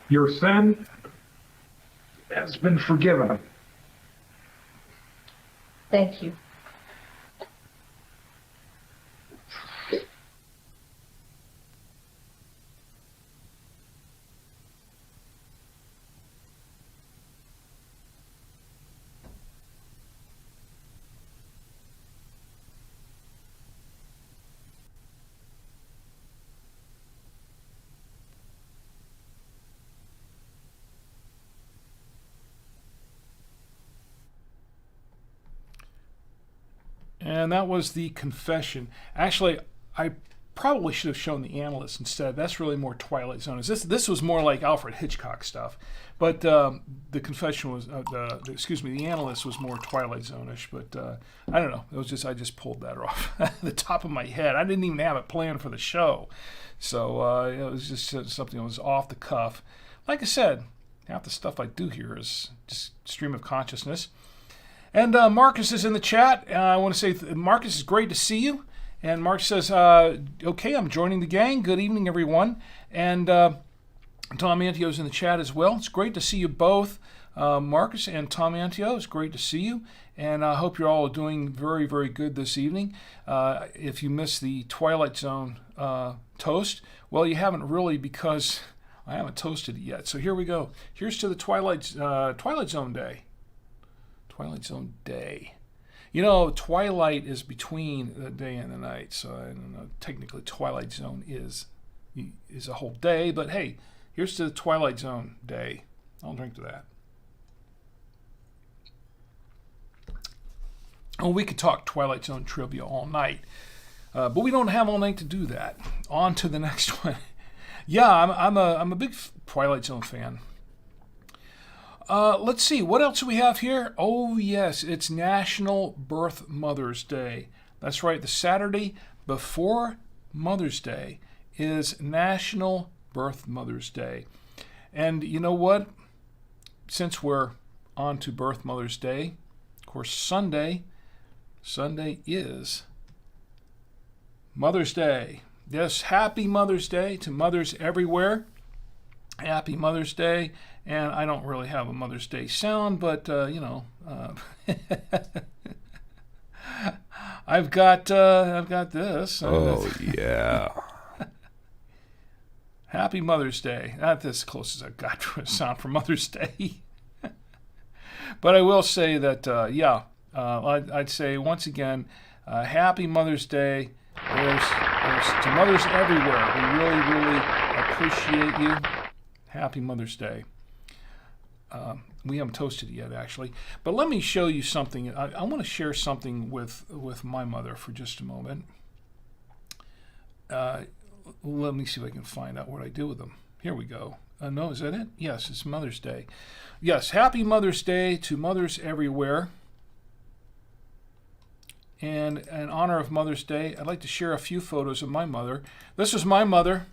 Your sin has been forgiven. Thank you. And that was The Confession. Actually, I probably should have shown The Analyst instead. That's really more Twilight Zone. This was more like Alfred Hitchcock stuff. But The Confession was, The Analyst was more Twilight Zone-ish. But I don't know. It was I just pulled that off the top of my head. I didn't even have it planned for the show. So it was just something that was off the cuff. Like I said, half the stuff I do here is just stream of consciousness. And Marcus is in the chat. I want to say, Marcus, it's great to see you. And Mark says, okay, I'm joining the gang. Good evening, everyone. And Tom Antio's in the chat as well. It's great to see you both, Marcus and Tom Antio. It's great to see you. And I hope you're all doing very, very good this evening. If you missed the Twilight Zone toast, well, you haven't really, because I haven't toasted it yet. So here we go. Here's to the Twilight Zone Day. Twilight Zone Day. You know, twilight is between the day and the night, so I don't know. Technically, Twilight Zone is a whole day, but hey, here's to the Twilight Zone Day. I'll drink to that. Oh, we could talk Twilight Zone trivia all night, but we don't have all night to do that. On to the next one. Yeah, I'm a big Twilight Zone fan. Let's see, what else do we have here? Oh, yes, it's National Birth Mother's Day. That's right, the Saturday before Mother's Day is National Birth Mother's Day. And you know what? Since we're on to Birth Mother's Day, of course, Sunday is Mother's Day. Yes, happy Mother's Day to mothers everywhere. Happy Mother's Day. And I don't really have a Mother's Day sound, but, I've got this. Oh, yeah. Happy Mother's Day. That's as close as I've got to a sound for Mother's Day. But I will say that, I'd say once again, Happy Mother's Day. There's to mothers everywhere. We really, really appreciate you. Happy Mother's Day. We haven't toasted it yet, actually. But let me show you something. I want to share something with my mother for just a moment. Let me see if I can find out what I do with them. Here we go. No, is that it? Yes, it's Mother's Day. Yes, happy Mother's Day to mothers everywhere. And in honor of Mother's Day, I'd like to share a few photos of my mother. This is my mother,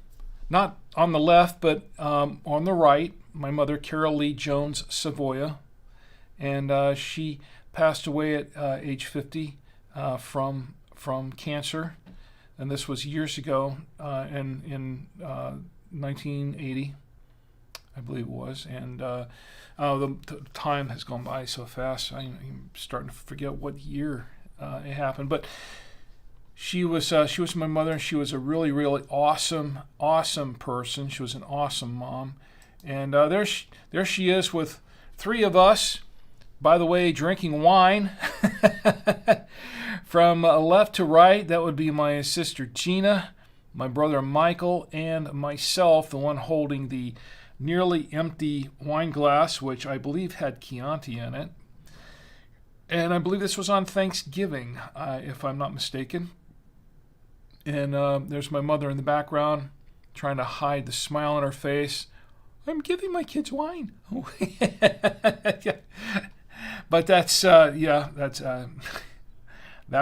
not on the left, but on the right. My mother, Carol Lee Jones Savoya. And she passed away at age 50 from cancer. And this was years ago in 1980, I believe it was. And the time has gone by so fast, I'm starting to forget what year it happened. But she was my mother, and she was a really, really awesome person. She was an awesome mom. And there she is with three of us, by the way, drinking wine. From left to right, that would be my sister Gina, my brother Michael, and myself, the one holding the nearly empty wine glass, which I believe had Chianti in it. And I believe this was on Thanksgiving, if I'm not mistaken. And there's my mother in the background, trying to hide the smile on her face. I'm giving my kids wine. Yeah. But that's that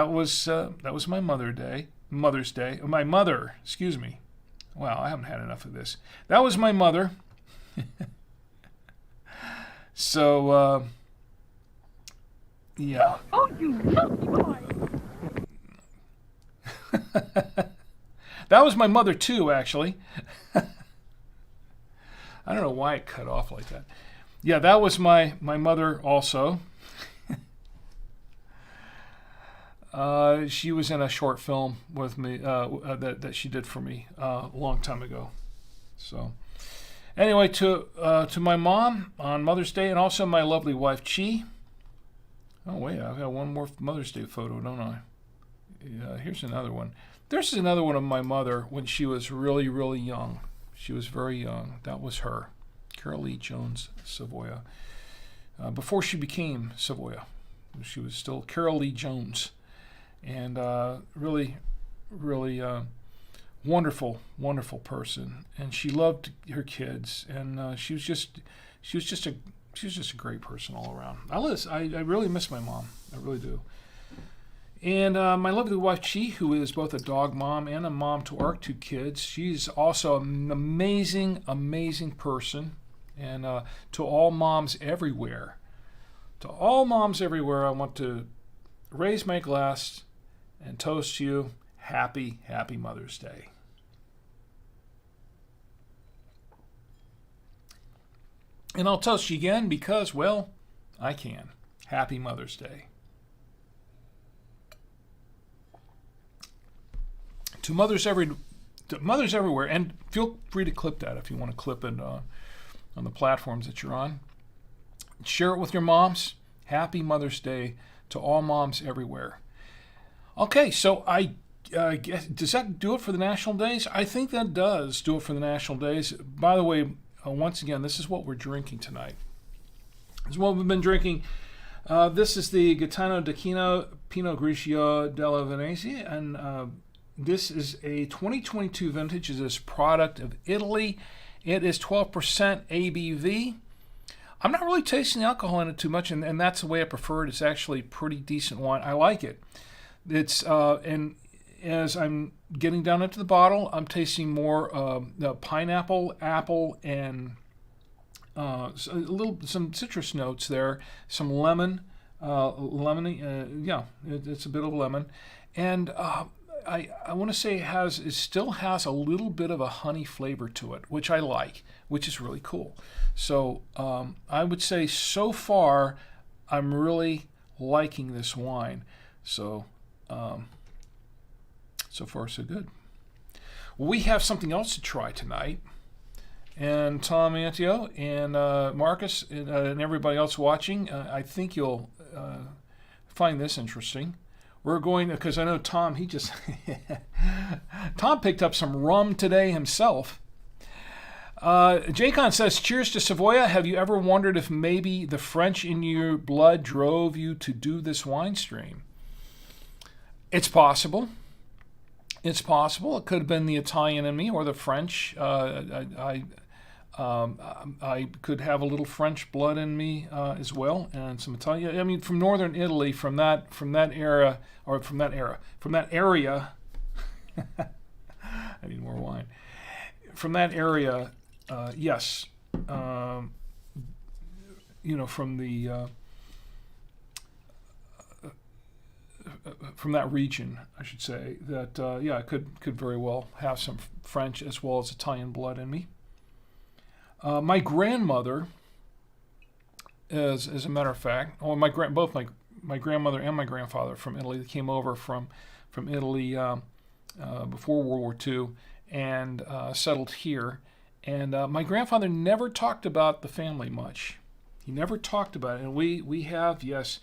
was my Mother's Day. My mother, excuse me. Wow, I haven't had enough of this. That was my mother. So, yeah. Oh, you lucky boy! That was my mother too, actually. I don't know why it cut off like that. Yeah, that was my mother also. She was in a short film with me that she did for me a long time ago. So, anyway, to my mom on Mother's Day, and also my lovely wife Chi. Oh wait, I've got one more Mother's Day photo, don't I? Yeah, here's another one. There's another one of my mother when she was really, really young. She was very young. That was her, Carol Lee Jones Savoya. Before she became Savoya, she was still Carol Lee Jones. and really, really wonderful, wonderful person. And she loved her kids, and she was just a great person all around. I really miss my mom. I really do. And my lovely wife, Chi, who is both a dog mom and a mom to our 2 kids, she's also an amazing, amazing person. And to all moms everywhere, I want to raise my glass and toast to you. Happy, happy Mother's Day. And I'll toast you again because, well, I can. Happy Mother's Day. To mothers everywhere, and feel free to clip that if you want to clip it on the platforms that you're on. Share it with your moms. Happy Mother's Day to all moms everywhere. Okay, so I guess, does that do it for the national days? I think that does do it for the national days. By the way, once again, this is what we're drinking tonight. This is what we've been drinking. This is the Gaetano D'Aquino Pinot Grigio della Venezia, and this is a 2022 vintage. It is a product of Italy. It is 12% ABV. I'm not really tasting the alcohol in it too much, and that's the way I prefer it. It's actually a pretty decent wine. I like it. It's and as I'm getting down into the bottle, I'm tasting more pineapple, apple, and some citrus notes there. Some lemon, lemony. It's a bit of lemon, and I want to say it still has a little bit of a honey flavor to it, which I like, which is really cool. So I would say so far I'm really liking this wine. So so far so good. We have something else to try tonight, and Tom Antio and Marcus and everybody else watching, I think you'll find this interesting. We're going, because I know Tom, Tom picked up some rum today himself. Jacon says, cheers to Savoia. Have you ever wondered if maybe the French in your blood drove you to do this wine stream? It's possible. It's possible. It could have been the Italian in me or the French. I could have a little French blood in me as well, and some Italian. I mean, from northern Italy, from that area. I need more wine. From that area, yes. From the from that region, I should say that. I could very well have some French as well as Italian blood in me. My grandmother, as a matter of fact, both my grandmother and my grandfather from Italy. They came over from Italy before World War II and settled here. And my grandfather never talked about the family much. He never talked about it. And we have, yes,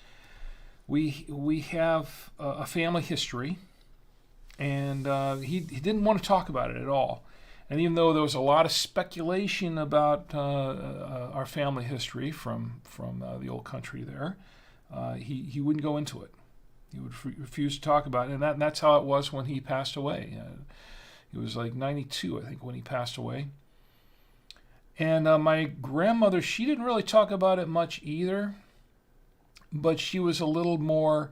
we have a family history, and he didn't want to talk about it at all. And even though there was a lot of speculation about our family history from the old country there, he wouldn't go into it. He would refuse to talk about it, and that's how it was when he passed away. He was like 92, I think, when he passed away. And my grandmother, she didn't really talk about it much either, but she was a little more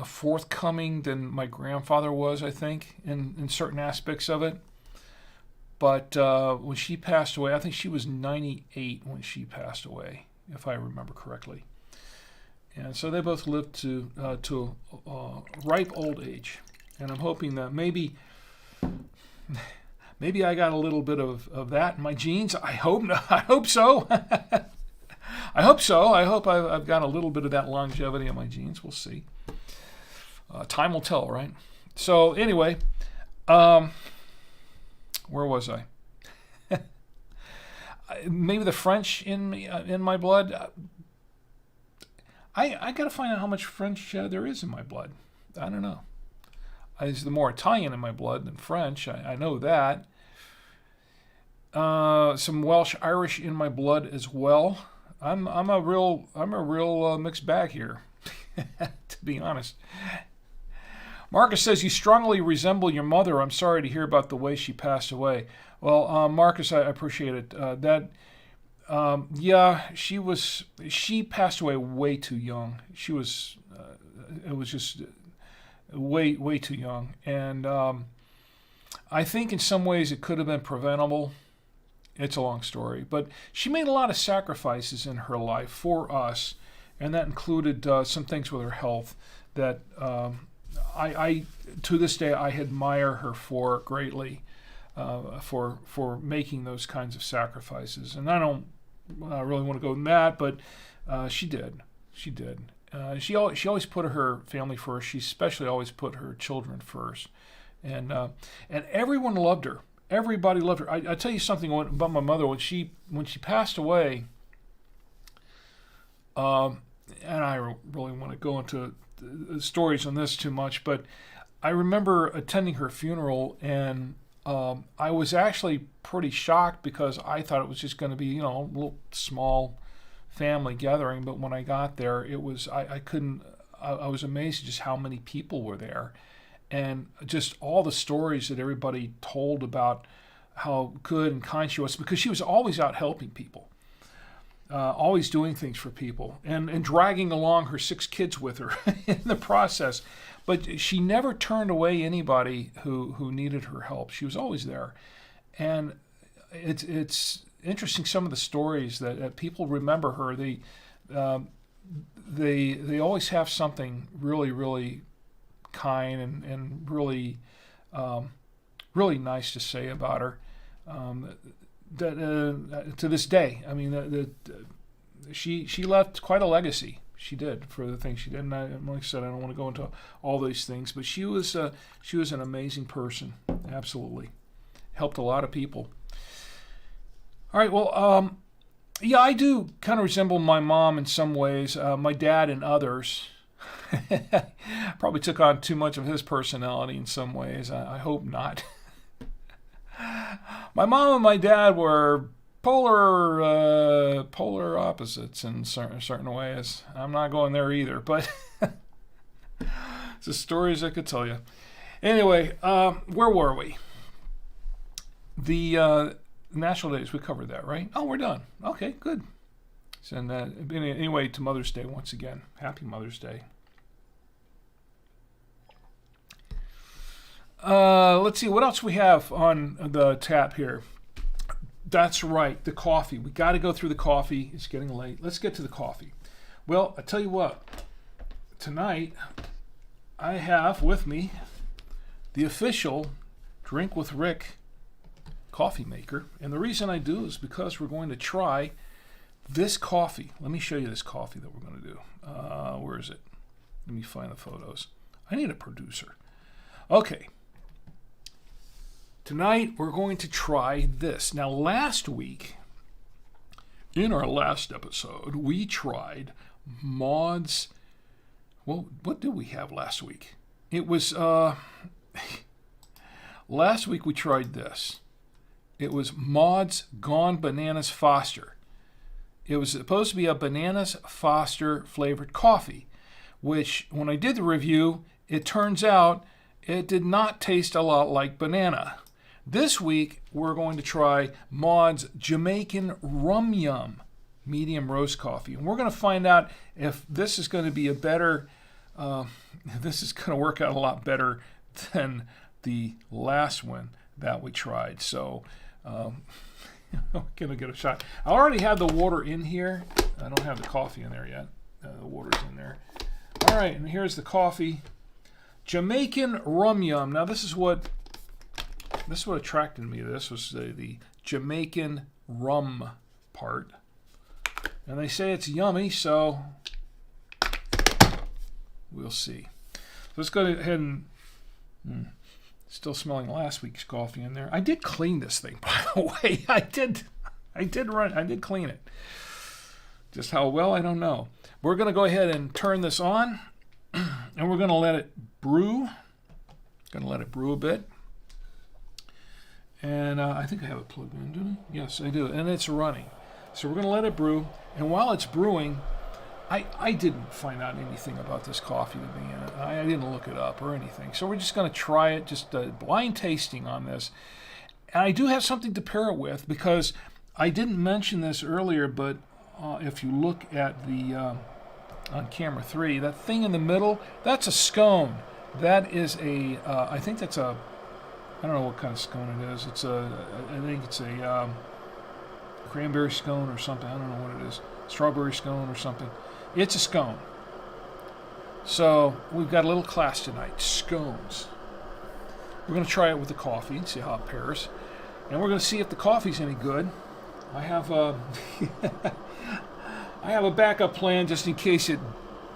forthcoming than my grandfather was, I think, in certain aspects of it. But when she passed away, I think she was 98 when she passed away, if I remember correctly. And so they both lived to ripe old age. And I'm hoping that maybe I got a little bit of that in my genes. I hope so. I hope so. I hope I've got a little bit of that longevity in my genes. We'll see. Time will tell, right? So anyway, where was I? Maybe the French in my blood. I got to find out how much French there is in my blood. I don't know. There's the more Italian in my blood than French. I know that. Some Welsh Irish in my blood as well. I'm a real mixed bag here, to be honest. Marcus says, you strongly resemble your mother. I'm sorry to hear about the way she passed away. Well, Marcus, I appreciate it. Yeah, she passed away way too young. It was just way too young. And I think in some ways it could have been preventable. It's a long story. But she made a lot of sacrifices in her life for us, and that included some things with her health that I to this day, I admire her for greatly, for making those kinds of sacrifices. And I don't really want to go in that, but she did. She did. She always put her family first. She especially always put her children first. And everyone loved her. Everybody loved her. I tell you something about my mother. When she passed away, and I really want to go into stories on this too much, but I remember attending her funeral, and I was actually pretty shocked because I thought it was just going to be, a little small family gathering. But when I got there, it was I was amazed at just how many people were there, and just all the stories that everybody told about how good and kind she was, because she was always out helping people. Always doing things for people, and dragging along her 6 kids with her in the process. But she never turned away anybody who needed her help. She was always there. And it's interesting, some of the stories that people remember her. They always have something really, really kind and really really nice to say about her. To this day, I mean, she left quite a legacy. She did, for the things she did. And like I said, I don't want to go into all these things, but she was an amazing person. Absolutely, helped a lot of people. All right, well, yeah, I do kind of resemble my mom in some ways. My dad in others. Probably took on too much of his personality in some ways. I hope not. My mom and my dad were polar opposites in certain ways. I'm not going there either, but it's the stories I could tell you. Anyway, where were we? The national days, we covered that, right? Oh, we're done. Okay, good. So, anyway, to Mother's Day once again. Happy Mother's Day. Let's see what else we have on the tap here. That's right, the coffee. We got to go through the coffee. It's getting late. Let's get to the coffee. Well, I tell you what. Tonight, I have with me the official Drink with Rick coffee maker. And the reason I do is because we're going to try this coffee. Let me show you this coffee that we're going to do. Where is it? Let me find the photos. I need a producer. Okay. Tonight, we're going to try this. Now, last week, in our last episode, we tried Maud's... Well, what did we have last week? It was... last week, we tried this. It was Maud's Gone Bananas Foster. It was supposed to be a Bananas Foster flavored coffee, which, when I did the review, it turns out it did not taste a lot like banana. This week, we're going to try Maud's Jamaican Rum Yum medium roast coffee. And we're going to find out if this is going to be a better, this is going to work out a lot better than the last one that we tried. So, I'm going to get a shot. I already have the water in here. I don't have the coffee in there yet. The water's in there. All right, and here's the coffee. Jamaican Rum Yum. Now, this is what attracted me to this, was the Jamaican rum part. And they say it's yummy, so we'll see. Let's go ahead and... still smelling last week's coffee in there. I did clean this thing, by the way. I did clean it. Just how well, I don't know. We're going to go ahead and turn this on, and we're going to let it brew. Going to let it brew a bit. And I think I have it plugged in, do I? Yes, I do. And it's running. So we're going to let it brew. And while it's brewing, I didn't find out anything about this coffee, to be honest. I didn't look it up or anything. So we're just going to try it, just blind tasting on this. And I do have something to pair it with, because I didn't mention this earlier, but if you look at the on camera 3, that thing in the middle, that's a scone. That is a, I think that's a, I don't know what kind of scone it is. I think it's a cranberry scone or something. I don't know what it is. Strawberry scone or something. It's a scone. So we've got a little class tonight, scones. We're going to try it with the coffee and see how it pairs. And we're going to see if the coffee's any good. I have a, I have a backup plan just in case it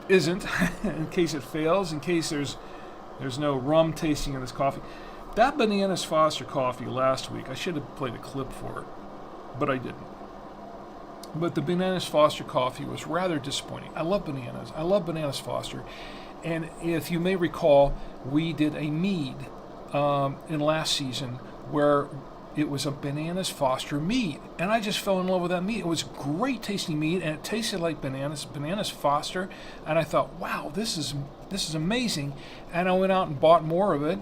isn't, in case it fails, in case there's no rum tasting in this coffee. That Bananas Foster coffee last week, I should have played a clip for it, but I didn't. But the Bananas Foster coffee was rather disappointing. I love bananas. I love Bananas Foster. And if you may recall, we did a mead in last season where it was a Bananas Foster mead. And I just fell in love with that mead. It was great tasting mead, and it tasted like Bananas Foster. And I thought, wow, this is amazing. And I went out and bought more of it,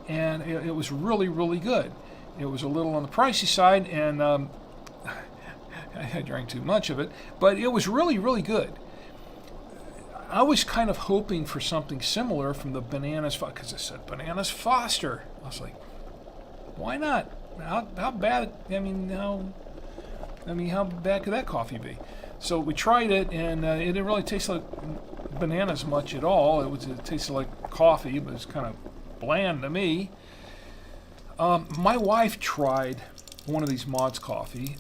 and it was really, really good. It was a little on the pricey side, and I drank too much of it, but it was really, really good. I was kind of hoping for something similar from the Bananas Foster, because it said Bananas Foster. I was like, why not? How bad? How bad could that coffee be? So we tried it, and it didn't really taste like bananas much at all. It tasted like coffee, but it's kind of bland to me. My wife tried one of these Mods coffee.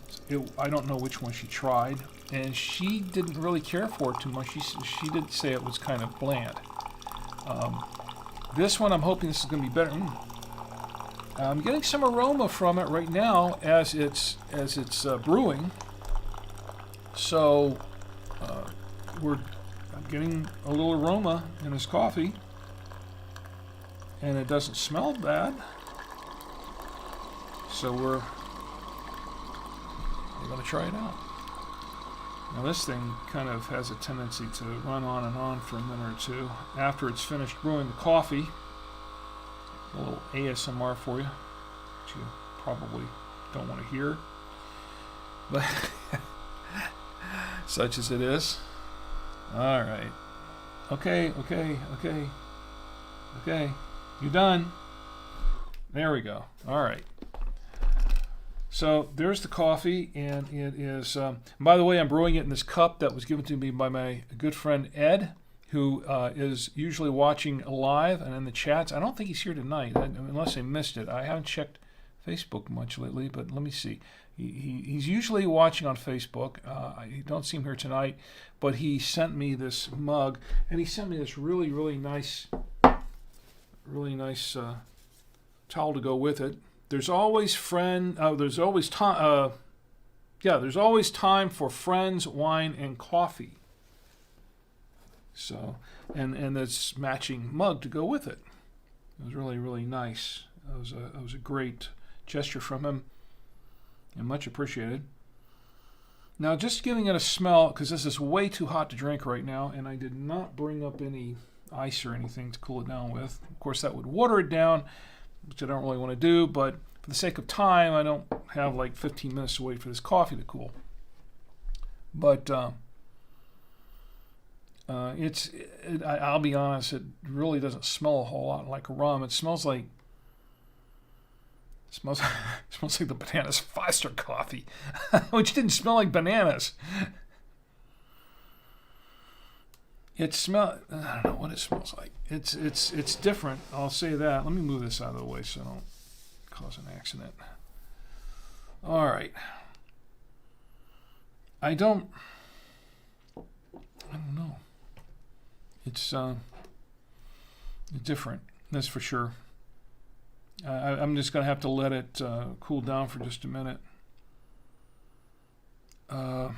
I don't know which one she tried, and she didn't really care for it too much. She did say it was kind of bland. This one, I'm hoping this is going to be better. I'm getting some aroma from it right now as it's brewing. So I'm getting a little aroma in this coffee, and it doesn't smell bad. So we're going to try it out. Now this thing kind of has a tendency to run on and on for a minute or two after it's finished brewing the coffee. A little ASMR for you, which you probably don't want to hear, but such as it is. All right. Okay. You done? There we go. All right. So there's the coffee, and it is, by the way, I'm brewing it in this cup that was given to me by my good friend Ed, who is usually watching live and in the chats. I don't think he's here tonight, unless I missed it. I haven't checked Facebook much lately, but let me see. He's usually watching on Facebook. I don't see him here tonight, but he sent me this mug, and he sent me this really, really nice towel to go with it. There's always there's always time for friends, wine, and coffee. So, and this matching mug to go with it. It was really, really nice. It was a great gesture from him, and much appreciated. Now, just giving it a smell, because this is way too hot to drink right now, and I did not bring up any ice or anything to cool it down with. Of course, that would water it down, which I don't really want to do, but for the sake of time, I don't have like 15 minutes to wait for this coffee to cool. But I'll be honest, it really doesn't smell a whole lot like rum. It smells like the Bananas Foster coffee, which didn't smell like bananas. I don't know what it smells like. It's different, I'll say that. Let me move this out of the way so I don't cause an accident. All right. I don't know. It's different, that's for sure. I'm just going to have to let it cool down for just a minute. Wow.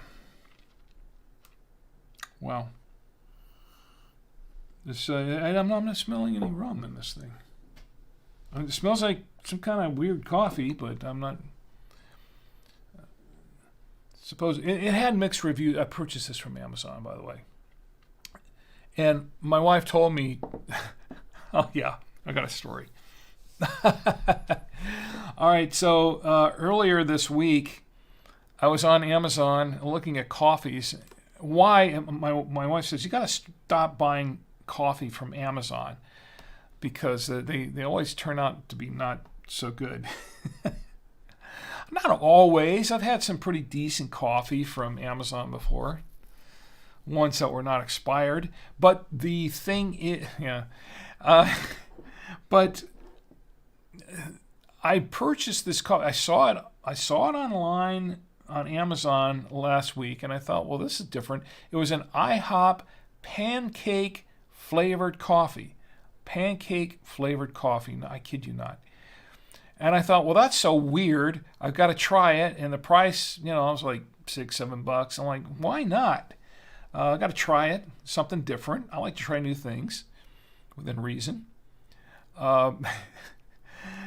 I'm not smelling any rum in this thing. It smells like some kind of weird coffee, but I'm not. Suppose it had mixed reviews. I purchased this from Amazon, by the way. And my wife told me, oh yeah, I got a story. All right, so earlier this week, I was on Amazon looking at coffees. Why? My wife says, you got to stop buying coffee from Amazon because they always turn out to be not so good. Not always. I've had some pretty decent coffee from Amazon before. Ones that were not expired. But the thing is, but I purchased this coffee. I saw it online on Amazon last week, and I thought, well, this is different. It was an IHOP pancake flavored coffee. Pancake flavored coffee. No, I kid you not. And I thought, well, that's so weird. I've got to try it. And the price, I was like $6-7. I'm like, why not? I got to try it. Something different. I like to try new things within reason.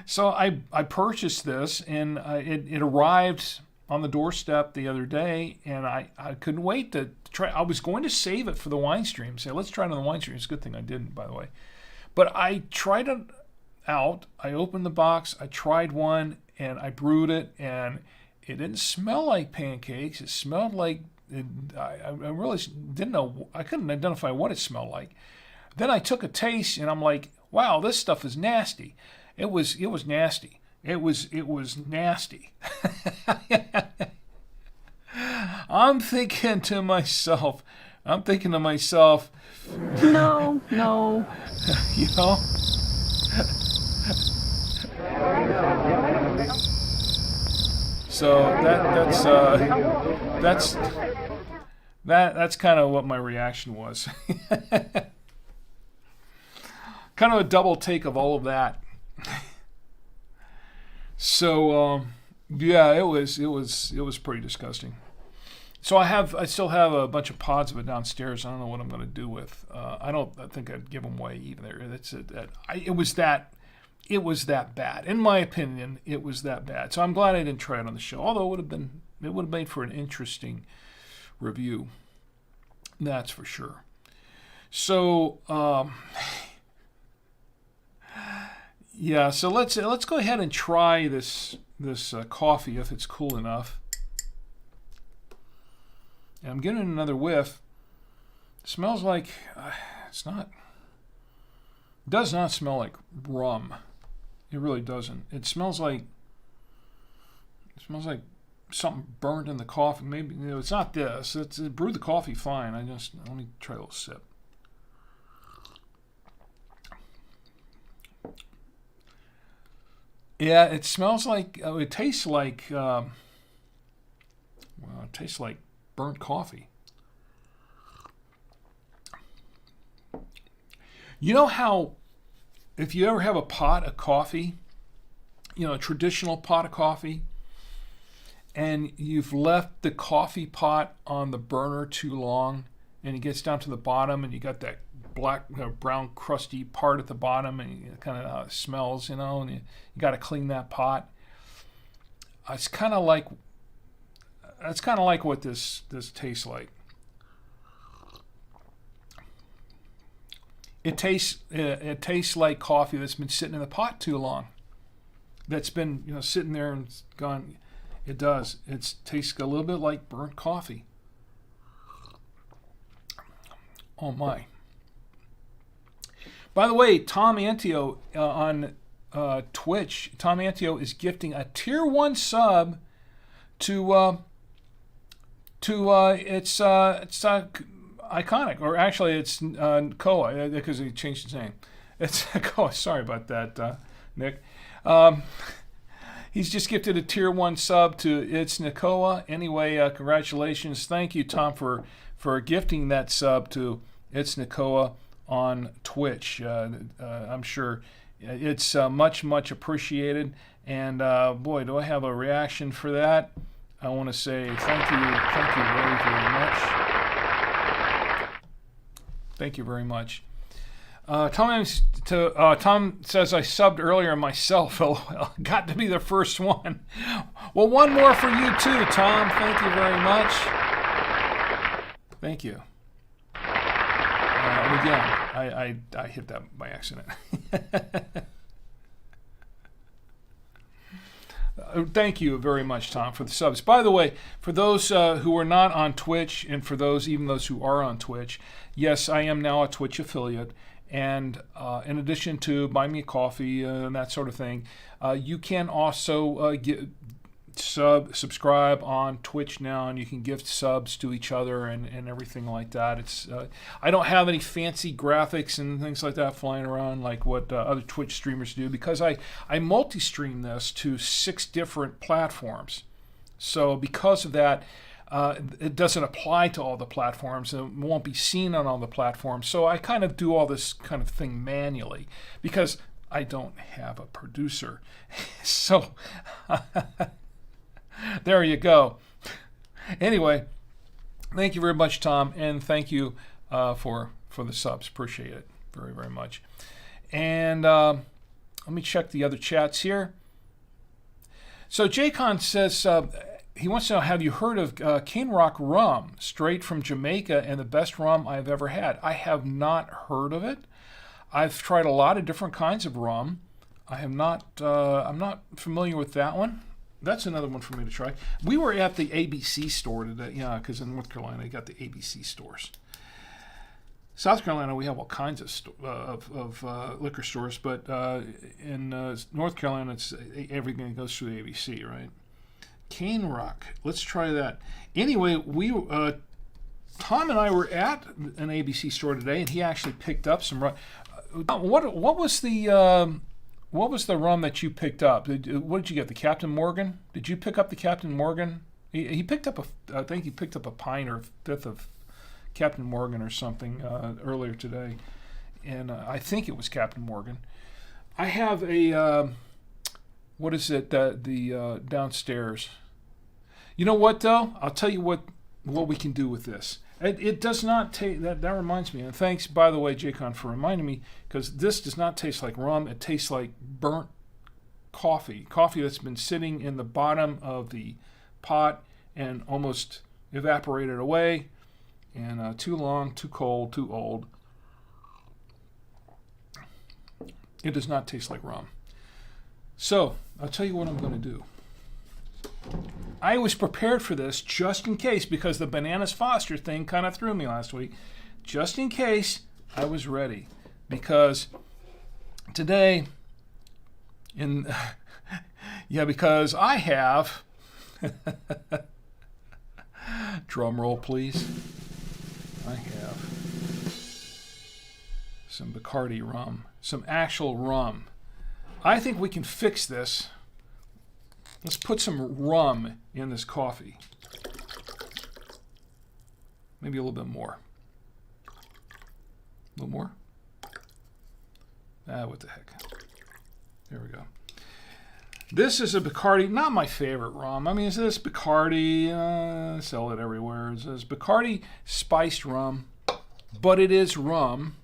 So I purchased this, and it arrived on the doorstep the other day, and I couldn't wait to try. I was going to save it for the Winestream. Say, let's try it on the Winestream. It's a good thing I didn't, by the way. But I tried it out. I opened the box. I tried one, and I brewed it, and it didn't smell like pancakes. It smelled like I really didn't know. I couldn't identify what it smelled like. Then I took a taste, and I'm like, wow, this stuff is nasty. It was nasty. It was nasty. I'm thinking to myself, No. So that's kind of what my reaction was. Kind of a double take of all of that. So yeah, it was pretty disgusting. So I still have a bunch of pods of it downstairs. I don't know what I'm going to do with. I think I'd give them away either. It was that bad. In my opinion, it was that bad. So I'm glad I didn't try it on the show. Although it would have made for an interesting review. That's for sure. So yeah. So let's go ahead and try this coffee if it's cool enough. And I'm getting another whiff. It smells like does not smell like rum. It really doesn't. It smells like something burned in the coffee. Maybe it's not this. It brewed the coffee fine. Let me try a little sip. Yeah, it smells like. It tastes like. It tastes like burnt coffee. You know how, if you ever have a pot of coffee, a traditional pot of coffee, and you've left the coffee pot on the burner too long, and it gets down to the bottom, and you got that black, brown, crusty part at the bottom, and it kind of smells, and you got to clean that pot. It's kind of like what this tastes like. It tastes like coffee that's been sitting in the pot too long. That's been sitting there and gone. It does. It tastes a little bit like burnt coffee. Oh my. By the way, Tom Antio on Twitch, Tom Antio is gifting a tier 1 sub to it's Iconic, or actually it's Koa, because he changed his name. It's Koa. Sorry about that, Nick. He's just gifted a tier 1 sub to It's Nakoa. Anyway, congratulations. Thank you, Tom, for gifting that sub to It's Nakoa on Twitch. I'm sure it's much appreciated. And boy, do I have a reaction for that. I want to say thank you very much. Thank you very much. Tom says I subbed earlier myself. LOL. Got to be the first one. Well, one more for you too, Tom. Thank you very much. Thank you. And again, I hit that by accident. Thank you very much, Tom, for the subs. By the way, for those who are not on Twitch, and for even those who are on Twitch, yes, I am now a Twitch affiliate. And in addition to buy me a coffee and that sort of thing, you can also subscribe on Twitch now, and you can gift subs to each other and everything like that. It's I don't have any fancy graphics and things like that flying around like what other Twitch streamers do, because I multi-stream this to 6 different platforms. So because of that, it doesn't apply to all the platforms. It won't be seen on all the platforms. So I kind of do all this kind of thing manually because I don't have a producer. So there you go. Anyway, thank you very much, Tom, and thank you for the subs. Appreciate it very, very much. And let me check the other chats here. So Jaycon says he wants to know, have you heard of Cane Rock rum, straight from Jamaica, and the best rum I've ever had? I have not heard of it. I've tried a lot of different kinds of rum. I have not. I'm not familiar with that one. That's another one for me to try. We were at the ABC store today, because in North Carolina you got the ABC stores. South Carolina we have all kinds of liquor stores, but in North Carolina it's everything goes through the ABC, right? Cane Rock, let's try that. Anyway, Tom and I were at an ABC store today, and he actually picked up some rum. What was the rum that you picked up? What did you get? The Captain Morgan? Did you pick up the Captain Morgan? He picked up I think he picked up a pint or fifth of Captain Morgan or something earlier today, and I think it was Captain Morgan. I have a what is it? The downstairs. You know what though? I'll tell you what we can do with this. It does not taste. That reminds me. And thanks, by the way, Jaycon, for reminding me, because this does not taste like rum. It tastes like burnt coffee that's been sitting in the bottom of the pot and almost evaporated away. And too long, too cold, too old. It does not taste like rum. So I'll tell you what I'm going to do. I was prepared for this just in case, because the Bananas Foster thing kind of threw me last week. Just in case, I was ready. Because today, because I have, drum roll please, I have some Bacardi rum, some actual rum. I think we can fix this. Let's put some rum in this coffee. Maybe a little bit more. A little more? What the heck. There we go. This is a Bacardi, not my favorite rum. I mean, it's this Bacardi, sell it everywhere. It says Bacardi spiced rum, but it is rum.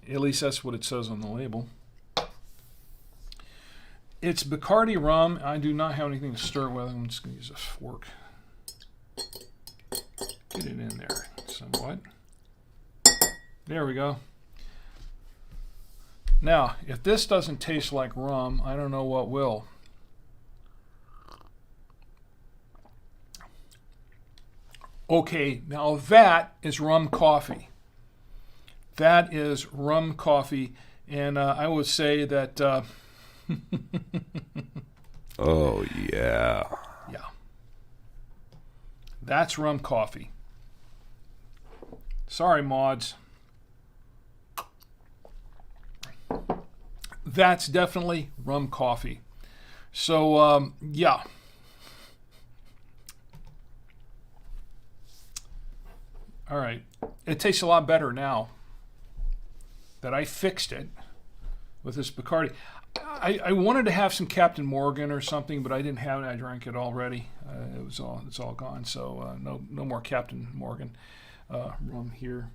At least that's what it says on the label. It's Bacardi rum. I do not have anything to stir it with. I'm just going to use a fork. Get it in there somewhat. There we go. Now, if this doesn't taste like rum, I don't know what will. Okay, now that is rum coffee. That is rum coffee, and I would say that... Oh, yeah. Yeah. That's rum coffee. Sorry, mods. That's definitely rum coffee. So, yeah. All right. It tastes a lot better now that I fixed it with this Bacardi. I wanted to have some Captain Morgan or something, but I didn't have it. I drank it already. It's all gone. So no more Captain Morgan rum here.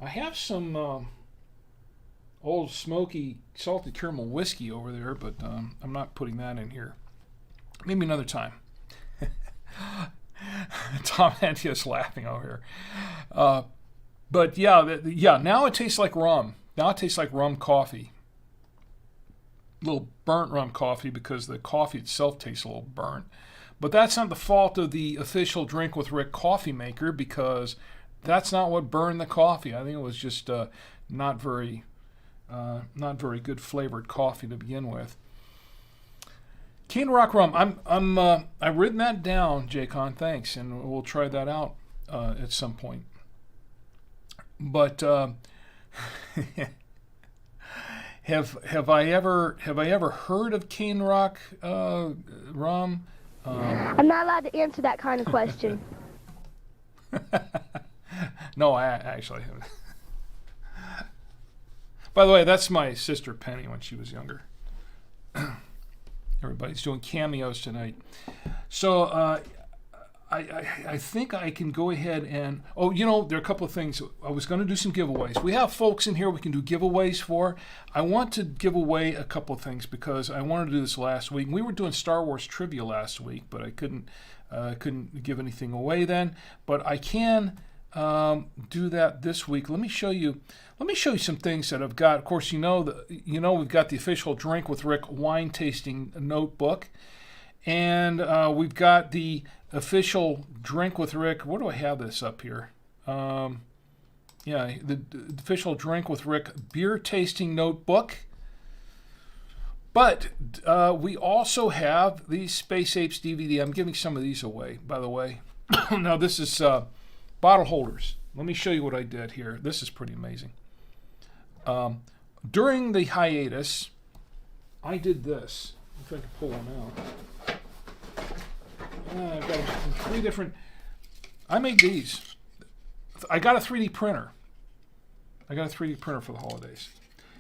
I have some old smoky salted caramel whiskey over there, but I'm not putting that in here. Maybe another time. Tom Antio's laughing over here. But yeah, now it tastes like rum. Now it tastes like rum coffee. A little burnt rum coffee because the coffee itself tastes a little burnt. But that's not the fault of the official Drink with Rick coffee maker, because that's not what burned the coffee. I think it was just not very good flavored coffee to begin with. Cane Rock rum. I've written that down, Jaycon. Thanks, and we'll try that out at some point. But have I ever heard of Cane Rock rum? I'm not allowed to answer that kind of question. No, I actually haven't. By the way, that's my sister Penny when she was younger. Everybody's doing cameos tonight. So I think I can go ahead and... Oh, there are a couple of things. I was going to do some giveaways. We have folks in here we can do giveaways for. I want to give away a couple of things because I wanted to do this last week. We were doing Star Wars trivia last week, but I couldn't give anything away then. But I can do that this week. Let me show you some things that I've got. Of course, we've got the official Drink with Rick wine tasting notebook, and we've got the official Drink with Rick. What do I have this up here? The official Drink with Rick beer tasting notebook. But we also have the Space Apes DVD. I'm giving some of these away, by the way. Now this is bottle holders. Let me show you what I did here. This is pretty amazing. During the hiatus, I did this. If I can pull one out. I've got 3 different... I made these. I got a 3D printer. I got a 3D printer for the holidays.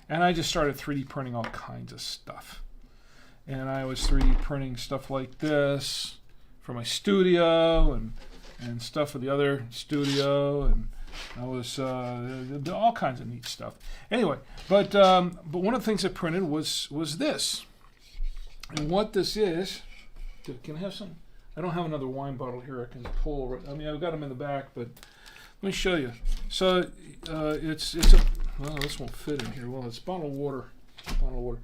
And I just started 3D printing all kinds of stuff. And I was 3D printing stuff like this for my studio and stuff for the other studio, and I was all kinds of neat stuff. Anyway, but one of the things I printed was this. And what this is... Can I have some? I don't have another wine bottle here I can pull. I mean, I've got them in the back, but let me show you. So it's a... Well, this won't fit in here. Well, it's bottled water. Bottled water.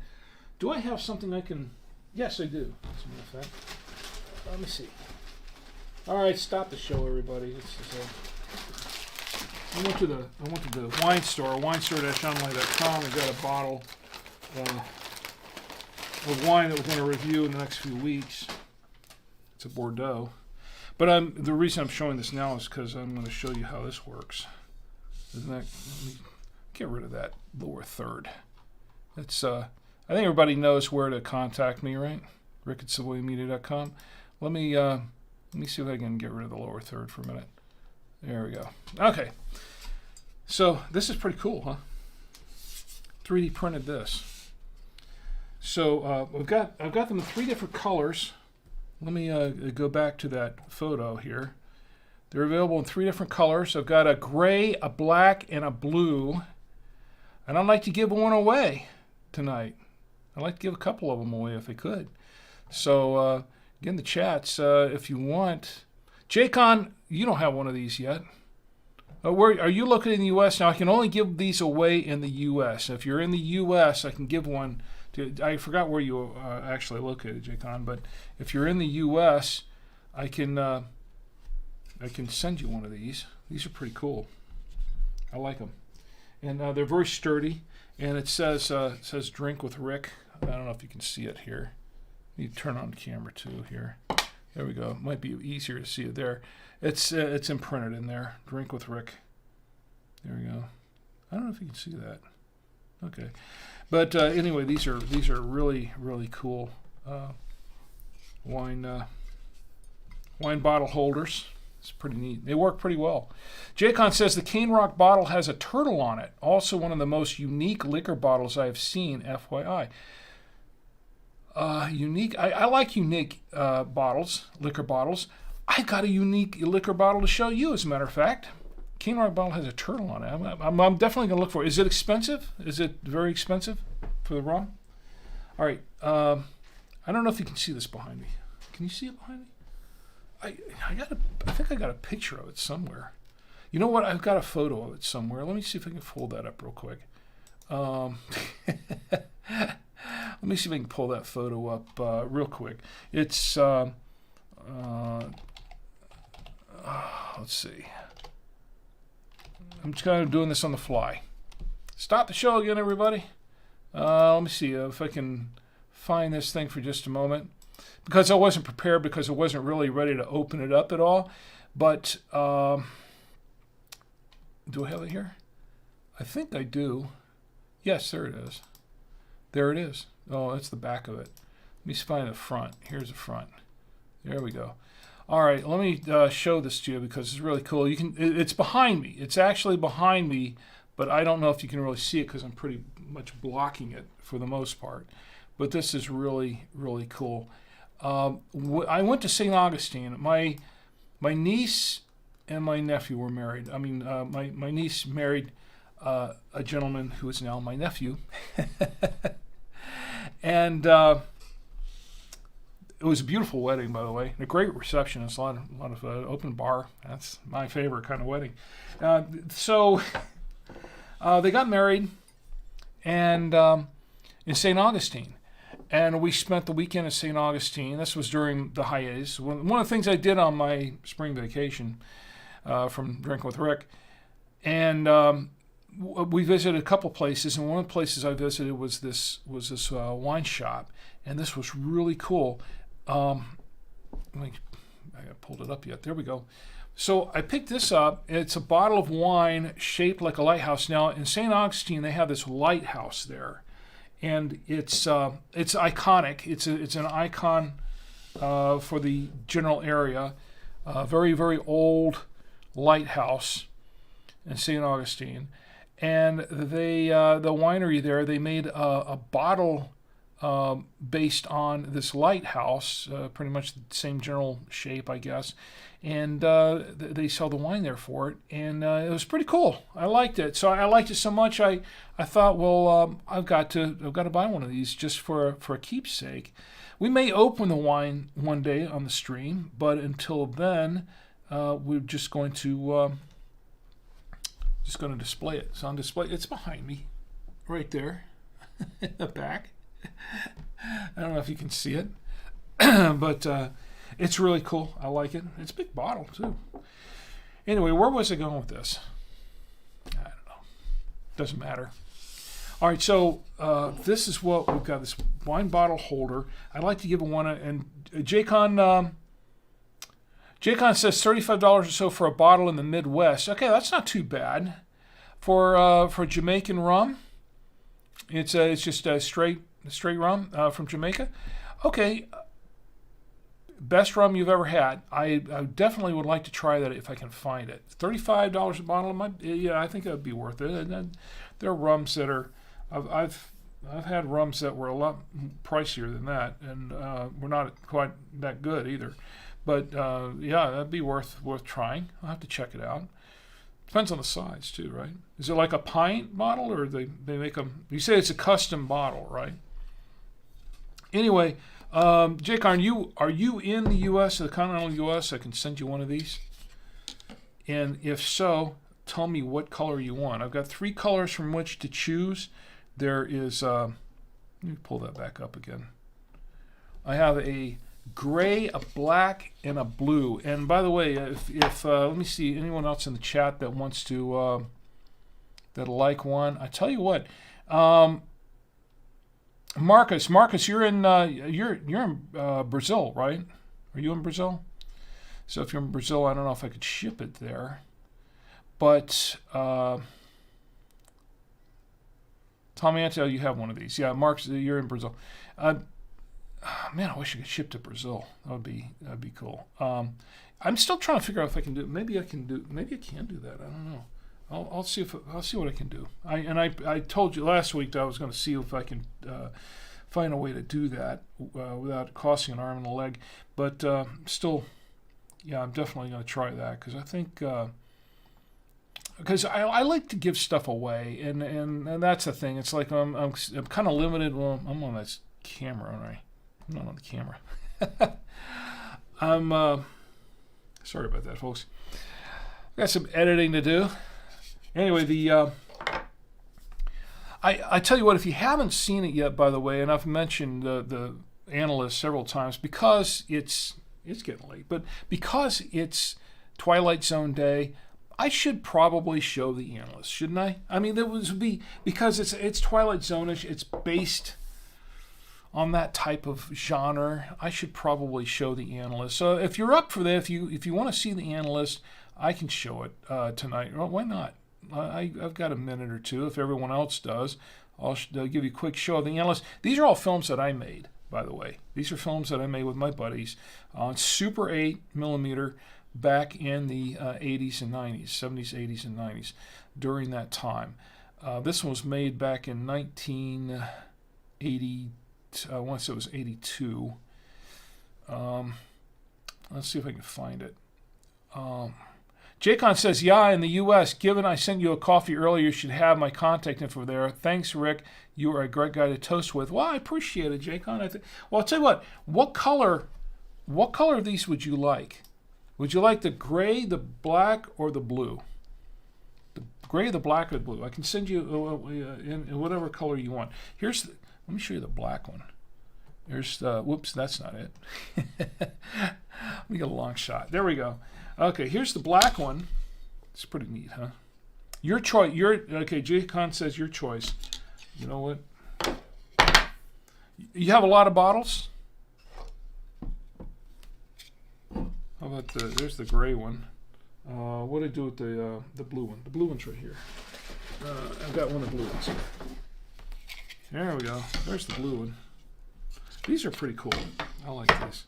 Do I have something I can... Yes, I do. As a matter of fact. Let me see. All right, stop the show, everybody. I went to the wine store, winestore-online.com, and got a bottle of wine that we're going to review in the next few weeks. It's a Bordeaux. But the reason I'm showing this now is because I'm going to show you how this works. Isn't that... Let me get rid of that lower third. It's I think everybody knows where to contact me, right? rick@savoymedia.com. Let me see if I can get rid of the lower third for a minute. There we go. Okay. So this is pretty cool, huh? 3D printed this. So I've got them in 3 different colors. Let me go back to that photo here. They're available in 3 different colors. I've got a gray, a black, and a blue. And I'd like to give one away tonight. I'd like to give a couple of them away if I could. So get in the chats if you want. Jaycon, you don't have one of these yet. Where are you located in the U.S.? Now, I can only give these away in the U.S. If you're in the U.S., I can give one to... I forgot where you actually located, Jaycon, but if you're in the U.S., I can send you one of these. These are pretty cool. I like them. And they're very sturdy. And it says Drink with Rick. I don't know if you can see it here. You turn on the camera too here. There we go. It might be easier to see it there. It's imprinted in there. Drink with Rick. There we go. I don't know if you can see that. Okay. But anyway, these are really, really cool wine bottle holders. It's pretty neat. They work pretty well. Jaycon says the Cane Rock bottle has a turtle on it. Also one of the most unique liquor bottles I have seen, FYI. Unique. I like unique bottles, liquor bottles. I've got a unique liquor bottle to show you, as a matter of fact. Cane Rock bottle has a turtle on it. I'm definitely going to look for it. Is it expensive? Is it very expensive for the rum? All right. I don't know if you can see this behind me. Can you see it behind me? I think I got a picture of it somewhere. You know what? I've got a photo of it somewhere. Let me see if I can pull that up real quick. Let me see if I can pull that photo up real quick. It's, let's see. I'm just kind of doing this on the fly. Stop the show again, everybody. Let me see if I can find this thing for just a moment. Because I wasn't prepared, because I wasn't really ready to open it up at all. But, do I have it here? I think I do. Yes, there it is. There it is. Oh, that's the back of it. Let me find the front. Here's the front. There we go. All right, let me show this to you because it's really cool. You can. It's behind me. It's actually behind me, but I don't know if you can really see it because I'm pretty much blocking it for the most part. But this is really, really cool. I went to St. Augustine. My niece and my nephew were married. I mean, my niece married a gentleman who is now my nephew. And it was a beautiful wedding, by the way. A great reception. It's a lot of open bar. That's my favorite kind of wedding. So they got married and in St. Augustine. And we spent the weekend in St. Augustine. This was during the hiatus. One of the things I did on my spring vacation from Drinking with Rick. And we visited a couple places, and one of the places I visited was this wine shop, and this was really cool. I haven't pulled it up yet. There we go. So I picked this up. It's a bottle of wine shaped like a lighthouse. Now in St. Augustine, they have this lighthouse there, and it's iconic. It's an icon for the general area. Very, very old lighthouse in St. Augustine. And they, the winery there, they made a bottle based on this lighthouse, pretty much the same general shape, I guess. And they sell the wine there for it, and it was pretty cool. I liked it. So I liked it so much, I thought, well, I've got to buy one of these just for a keepsake. We may open the wine one day on the stream, but until then, we're just going to display it. It's on display. It's behind me, right there, in the back. I don't know if you can see it, but it's really cool. I like it. It's a big bottle too. Anyway, where was I going with this? I don't know. Doesn't matter. All right, so this is what we've got. This wine bottle holder. I'd like to give one, and Jaycon says $35 or so for a bottle in the Midwest. Okay, that's not too bad for Jamaican rum. It's just a straight rum from Jamaica. Okay, best rum you've ever had. I definitely would like to try that if I can find it. $35 a bottle. I think that would be worth it. And there are rums that are. I've had rums that were a lot pricier than that, and were not quite that good either. But yeah, that'd be worth trying. I'll have to check it out. Depends on the size too, right? Is it like a pint bottle, or they make them? You say it's a custom bottle, right? Anyway, Jake, are you in the U.S., the continental U.S.? I can send you one of these. And if so, tell me what color you want. I've got 3 colors from which to choose. There is. Let me pull that back up again. I have a gray, a black, and a blue. And by the way, if let me see anyone else in the chat that wants to that like one. I tell you what, Marcus, you're in Brazil, right? Are you in Brazil? So if you're in Brazil, I don't know if I could ship it there, but Tom Antel, you have one of these. Yeah, Marcus, you're in Brazil. Man, I wish I could ship to Brazil. That'd be cool. I'm still trying to figure out if I can do it. Maybe I can do that. I don't know. I'll see what I can do. I told you last week that I was going to see if I can find a way to do that without costing an arm and a leg. But still, yeah, I'm definitely going to try that because I think because I like to give stuff away, and that's the thing. It's like I'm kind of limited. Well, I'm on this camera, aren't I? I'm not on the camera. I'm sorry about that, folks. Got some editing to do. Anyway, I tell you what, if you haven't seen it yet, by the way, and I've mentioned the analyst several times because it's getting late, but because it's Twilight Zone Day, I should probably show the analyst, shouldn't I? I mean, there would be, because it's Twilight Zone-ish, it's based on that type of genre. I should probably show the analyst. So if you're up for that, if you want to see the analyst, I can show it tonight. Well, why not? I've got a minute or two. If everyone else does, I'll give you a quick show of the analyst. These are all films that I made, by the way. These are films that I made with my buddies on Super 8 millimeter back in the 80s and 90s, 70s, 80s, and 90s, during that time. This one was made back in 1980, I want to say it was 82. Let's see if I can find it. Jacon says, yeah, in the U.S., given I sent you a coffee earlier, you should have my contact info there. Thanks, Rick. You are a great guy to toast with. Well, I appreciate it, Jacon. Well, I'll tell you what color of these would you like? Would you like the gray, the black, or the blue? The gray, the black, or the blue? I can send you in whatever color you want. Let me show you the black one. Here's whoops, that's not it. Let me get a long shot. There we go. Okay, here's the black one. It's pretty neat, huh? Your choice. Okay, J-Con says your choice. You know what? You have a lot of bottles? How about there's the gray one. What do I do with the blue one? The blue one's right here. I've got one of the blue ones here. There we go. There's the blue one. These are pretty cool. I like these.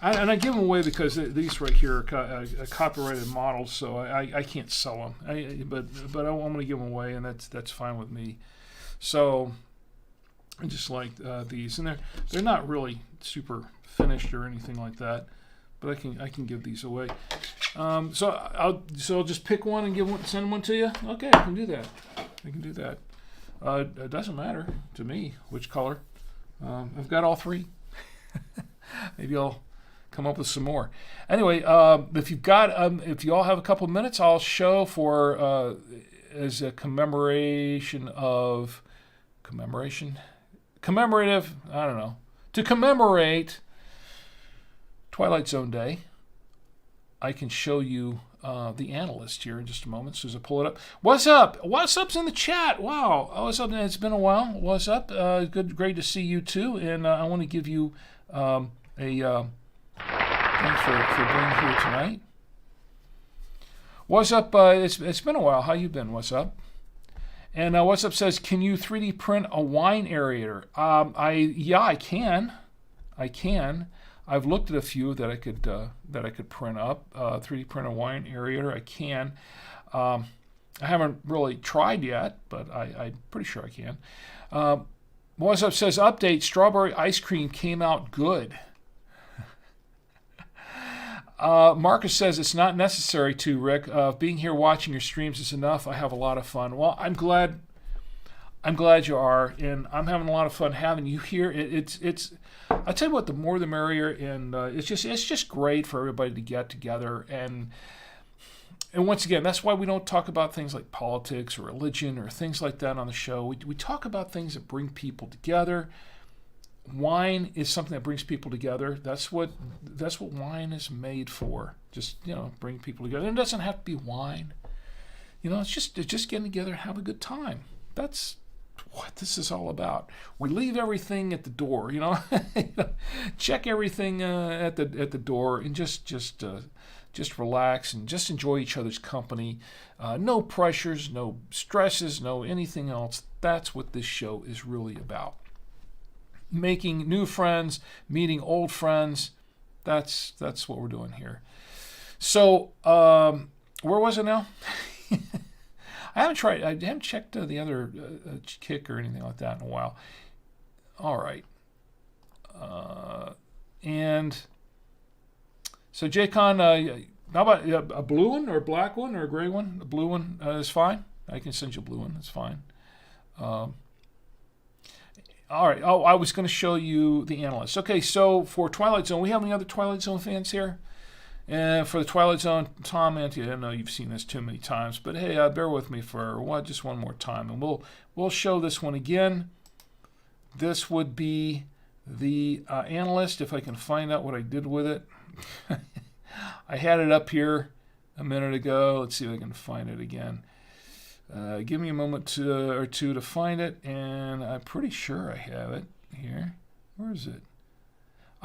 And I give them away because these right here are copyrighted models, so I can't sell them. But I'm going to give them away, and that's fine with me. So I just like these, and they're not really super finished or anything like that, but I can give these away. So I'll just pick one and send one to you. Okay, I can do that. It doesn't matter to me which color. I've got all three. Maybe I'll come up with some more. Anyway, if you all have a couple of minutes, I'll show for as a commemorative. I don't know, to commemorate Twilight Zone Day. I can show you the analyst here in just a moment. As soon as I pull it up. What's up? What's up's in the chat? Wow. What's up? It's been a while. What's up? Great to see you too. And I want to give you a thanks for being here tonight. What's up? It's been a while. How you been? What's up? And What's up says, can you 3D print a wine aerator? I can. I've looked at a few that I could print up. 3D print a wine aerator. I can. I haven't really tried yet, but I'm pretty sure I can. What's up says, update, strawberry ice cream came out good. Marcus says, it's not necessary to, Rick. Being here watching your streams is enough. I have a lot of fun. Well, I'm glad you are, and I'm having a lot of fun having you here. I tell you what, the more the merrier, and it's just great for everybody to get together. And once again, that's why we don't talk about things like politics or religion or things like that on the show. We talk about things that bring people together. Wine is something that brings people together. That's what wine is made for. Just bring people together. And it doesn't have to be wine. It's just getting together and have a good time. That's what this is all about. We leave everything at the door. Check everything at the door and just relax and just enjoy each other's company. No pressures, no stresses, no anything else. That's what this show is really about. Making new friends, meeting old friends. That's what we're doing here. So, where was it now? I haven't checked the other kick or anything like that in a while. All right. And so, J-Con, how about a blue one or a black one or a gray one? A blue one is fine. I can send you a blue one. That's fine. All right. Oh, I was going to show you the analyst. Okay, so for Twilight Zone, we have any other Twilight Zone fans here? And for the Twilight Zone, Tom Ante, I know you've seen this too many times, but hey, bear with me for just one more time, and we'll show this one again. This would be the Analyst, if I can find out what I did with it. I had it up here a minute ago. Let's see if I can find it again. Give me a moment or two to find it, and I'm pretty sure I have it here. Where is it?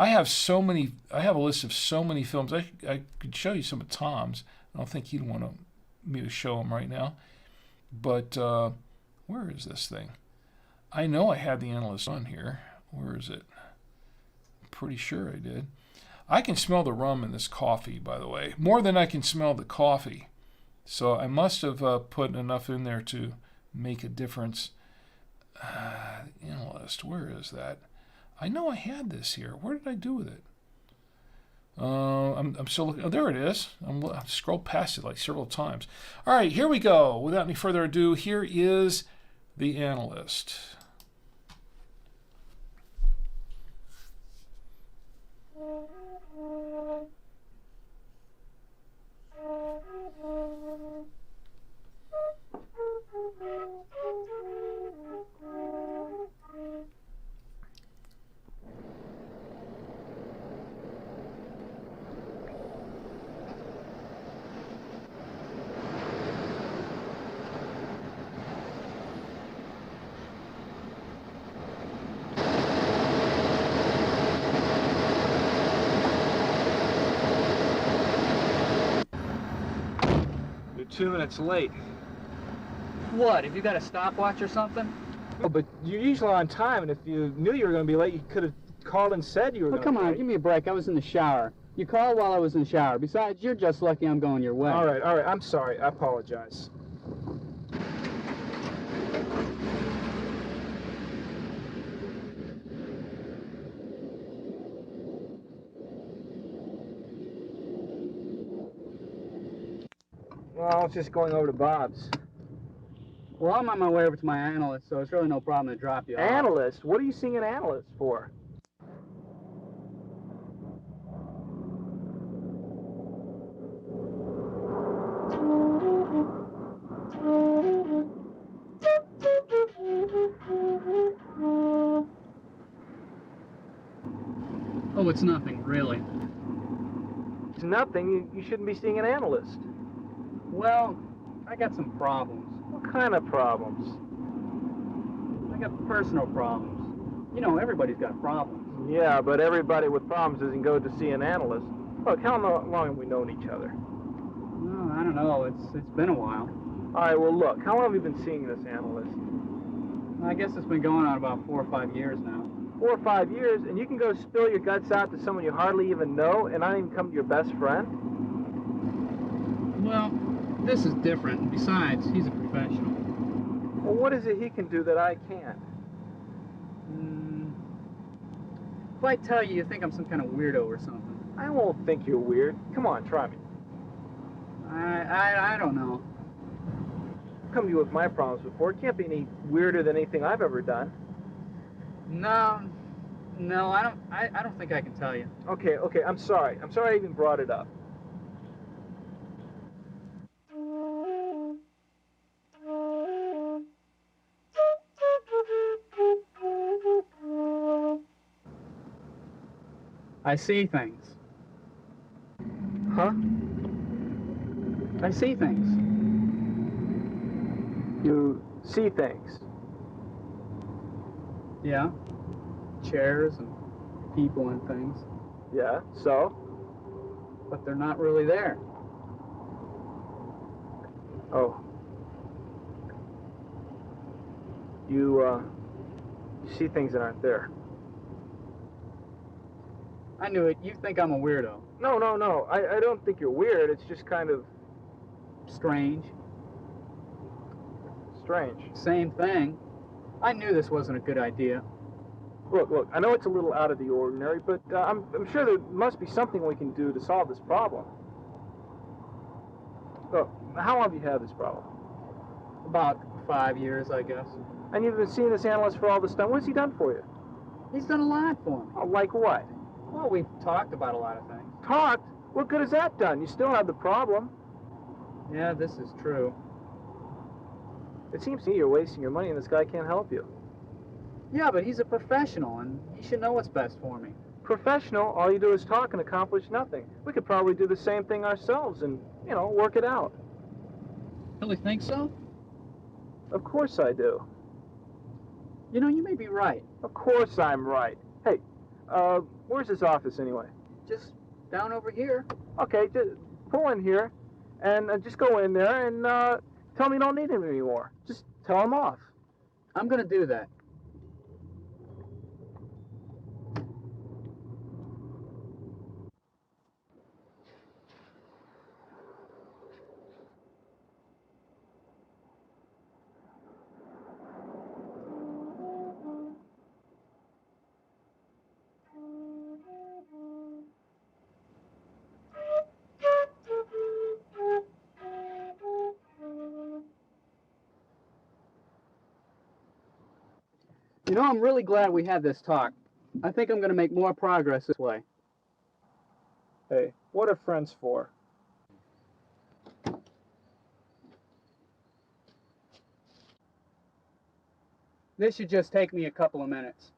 I have a list of so many films. I could show you some of Tom's. I don't think he'd want me to show him right now. But where is this thing? I know I had the Analyst on here. Where is it? I'm pretty sure I did. I can smell the rum in this coffee, by the way, more than I can smell the coffee. So I must have put enough in there to make a difference. Analyst, where is that? I know I had this here. Where did I do with it? I'm still looking. Oh, there it is. I've scrolled past it like several times. All right, here we go. Without any further ado, here is the Analyst. You're 2 minutes late. What? Have you got a stopwatch or something? Oh, but you're usually on time, and if you knew you were going to be late, you could have called and said you were Well, going to be come on, late. give me a break. I was in the shower. You called while I was in the shower. Besides, you're just lucky I'm going your way. All right, I'm sorry. I apologize. Well, I was just going over to Bob's. Well, I'm on my way over to my Analyst, so it's really no problem to drop you off. Analyst? What are you seeing an analyst for? Oh, it's nothing, really. It's nothing. You shouldn't be seeing an analyst. Well, I got some problems. What kind of problems? I got personal problems. You know, everybody's got problems. Yeah, but everybody with problems doesn't go to see an analyst. Look, how long have we known each other? Well, I don't know. It's been a while. All right, well, look, how long have you been seeing this analyst? I guess it's been going on about 4 or 5 years now. 4 or 5 years, and you can go spill your guts out to someone you hardly even know and not even come to your best friend? Well, this is different. And besides, he's a professional. Well, what is it he can do that I can't? If I tell you, you think I'm some kind of weirdo or something. I won't think you're weird. Come on, try me. I don't know. I've come to you with my problems before. It can't be any weirder than anything I've ever done. No, I don't think I can tell you. Okay, I'm sorry. I'm sorry I even brought it up. I see things. Huh? I see things. You see things. Yeah. Chairs and people and things. Yeah, so? But they're not really there. Oh. You see things that aren't there. I knew it. You think I'm a weirdo. No. I don't think you're weird. It's just kind of Strange. strange. Same thing. I knew this wasn't a good idea. Look, I know it's a little out of the ordinary, but I'm sure there must be something we can do to solve this problem. Look, how long have you had this problem? About 5 years, I guess. And you've been seeing this analyst for all this time. What's he done for you? He's done a lot for me. Oh, like what? Well, we've talked about a lot of things. Talked? What good has that done? You still have the problem. Yeah, this is true. It seems to me you're wasting your money and this guy can't help you. Yeah, but he's a professional, and he should know what's best for me. Professional, all you do is talk and accomplish nothing. We could probably do the same thing ourselves and, work it out. Really think so? Of course I do. You know, you may be right. Of course I'm right. Hey, where's his office anyway? Just down over here. Okay, just pull in here and just go in there and tell him you don't need him anymore. Just tell him off. I'm gonna do that. You know, I'm really glad we had this talk. I think I'm going to make more progress this way. Hey, what are friends for? This should just take me a couple of minutes.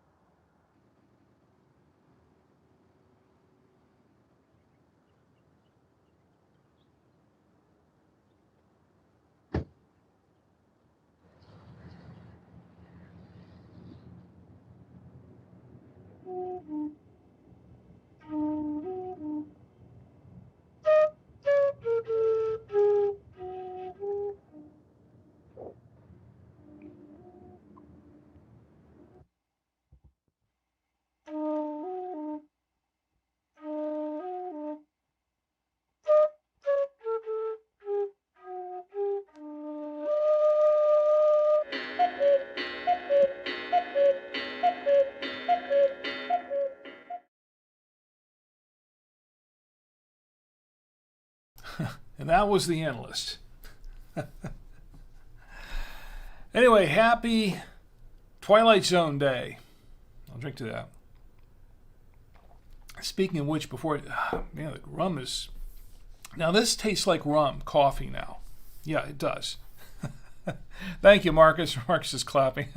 And that was the analyst. Anyway, happy Twilight Zone Day. I'll drink to that. Speaking of which, the rum is... Now, this tastes like rum, coffee now. Yeah, it does. Thank you, Marcus. Marcus is clapping.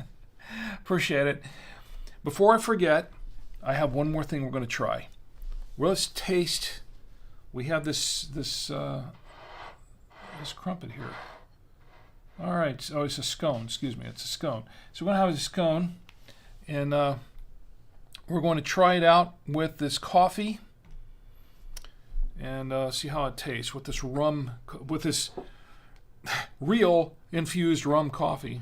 Appreciate it. Before I forget, I have one more thing we're going to try. Well, let's taste... We have this crumpet here. All right. Oh, it's a scone. Excuse me. It's a scone. So we're going to have a scone, and we're going to try it out with this coffee and see how it tastes with this rum, with this real infused rum coffee.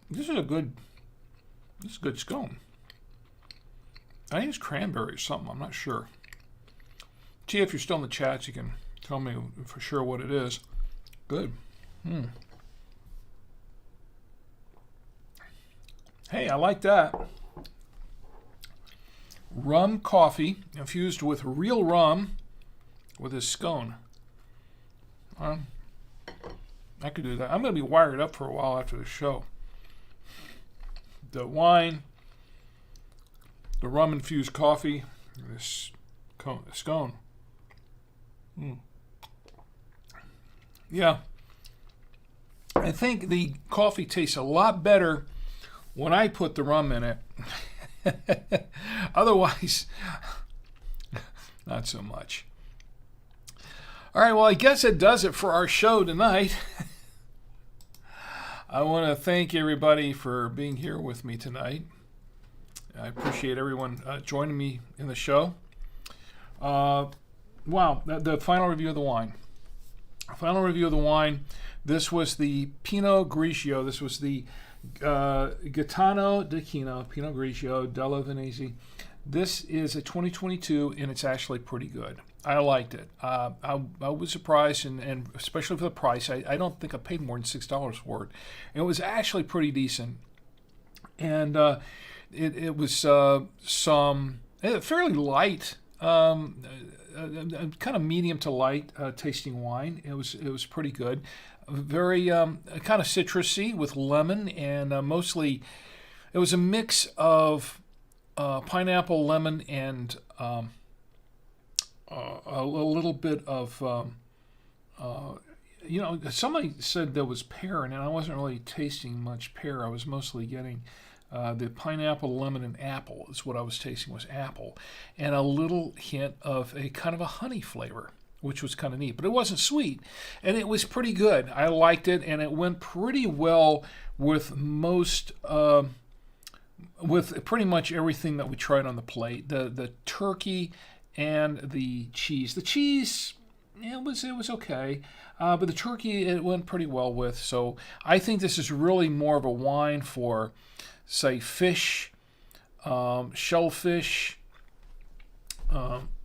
This is a good scone. I think it's cranberry or something. I'm not sure. Gee, if you're still in the chat, you can tell me for sure what it is. Good. Hey, I like that. Rum coffee infused with real rum with a scone. I could do that. I'm going to be wired up for a while after the show. The wine, the rum-infused coffee, this scone. Yeah. I think the coffee tastes a lot better when I put the rum in it. Otherwise, not so much. All right, well, I guess it does it for our show tonight. I want to thank everybody for being here with me tonight. I appreciate everyone joining me in the show. Wow, the final review of the wine. Final review of the wine. This was the Pinot Grigio. This was the Gaetano D'Aquino Pinot Grigio della Venezia. This is a 2022, and it's actually pretty good. I liked it. I was surprised, and especially for the price. I don't think I paid more than $6 for it. And it was actually pretty decent. And it was fairly light, kind of medium to light tasting wine. It was pretty good. Very kind of citrusy with lemon, and mostly it was a mix of pineapple, lemon, and a little bit of, somebody said there was pear, and I wasn't really tasting much pear. I was mostly getting the pineapple, lemon, and apple is what I was tasting, was apple, and a little hint of a kind of a honey flavor, which was kind of neat. But it wasn't sweet, and it was pretty good. I liked it, and it went pretty well with with pretty much everything that we tried on the plate. The turkey and the cheese. The cheese, it was okay, but the turkey it went pretty well with. So I think this is really more of a wine for, say, fish, shellfish,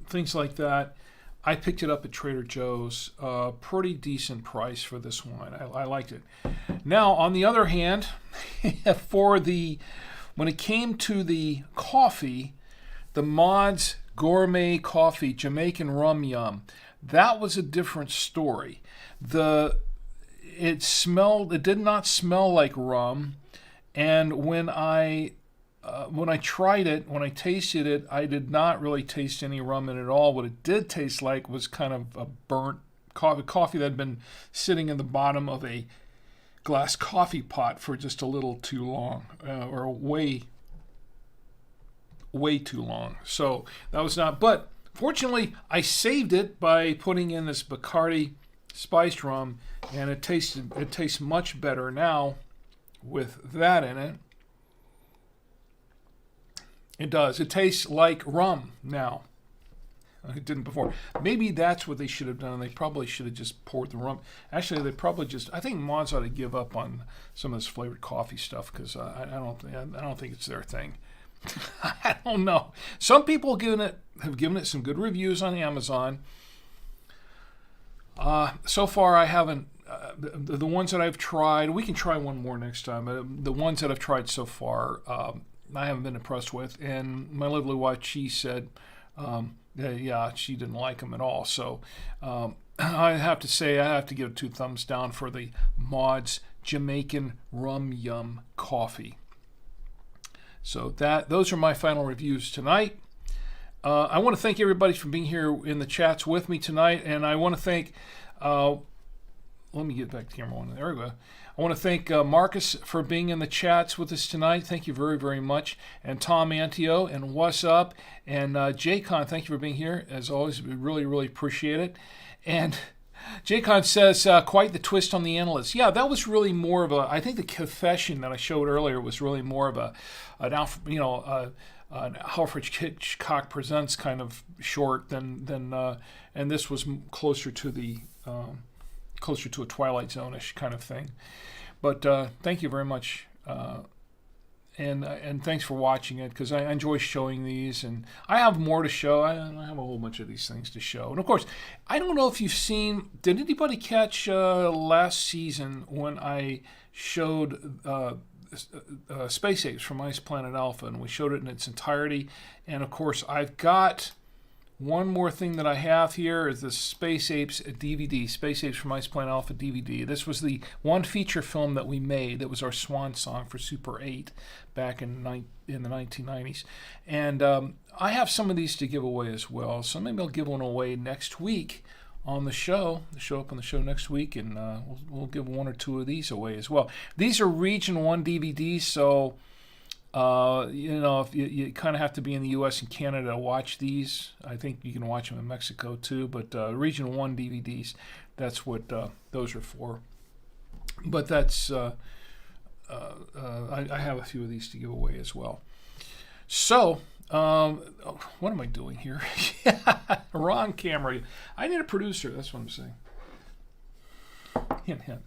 things like that. I picked it up at Trader Joe's. Pretty decent price for this wine. I liked it. Now, on the other hand, when it came to the coffee, the Maud's Gourmet Coffee Jamaican Rum Yum, that was a different story. It did not smell like rum, and when I tried it, when I tasted it, I did not really taste any rum in it at all. What it did taste like was kind of a burnt coffee that had been sitting in the bottom of a glass coffee pot for just a little too long, or way too long. So that was not, but fortunately I saved it by putting in this Bacardi spiced rum, and it tastes much better now with that in it. It does. It tastes like rum now. It didn't before. Maybe that's what they should have done. They probably should have just poured the rum. Actually, they probably I think Maud's ought to give up on some of this flavored coffee stuff, because I don't think it's their thing. I don't know. Some people have given it some good reviews on Amazon. So far, I haven't. The ones that I've tried, we can try one more next time. But the ones that I've tried so far, I haven't been impressed with. And my lovely wife, she said, she didn't like them at all. So I have to say, I have to give 2 thumbs down for the Maud's Jamaican Rum Yum Coffee. So those are my final reviews tonight. I want to thank everybody for being here in the chats with me tonight, and I want to thank. Let me get back to camera one. There we go. I want to thank Marcus for being in the chats with us tonight. Thank you very, very much. And Tom Antio, and What's Up, and Jaycon, thank you for being here. As always, we really, really appreciate it. And Jaycon says, quite the twist on the analyst. Yeah, that was really more of I think the confession that I showed earlier was really more of an Alfred Hitchcock Presents kind of short than and this was closer to a Twilight Zone-ish kind of thing. But thank you very much, and thanks for watching it, because I enjoy showing these, and I have more to show. I have a whole bunch of these things to show. And of course, I don't know if you've seen, did anybody catch last season when I showed Space Apes from Ice Planet Alpha, and we showed it in its entirety. And of course, I've got one more thing that I have here is the Space Apes DVD, Space Apes from Ice Planet Alpha DVD. This was the one feature film that we made. That was our swan song for Super 8 back in the 1990s. And I have some of these to give away as well. So maybe I'll give one away next week on the show. Show up on the show next week, and we'll give 1 or 2 of these away as well. These are Region 1 DVDs, so if you kind of have to be in the U.S. and Canada to watch these. I think you can watch them in Mexico too, but Region 1 DVDs, that's what those are for. But that's I have a few of these to give away as well. So, what am I doing here? Wrong camera. I need a producer, that's what I'm saying. Hint, hint.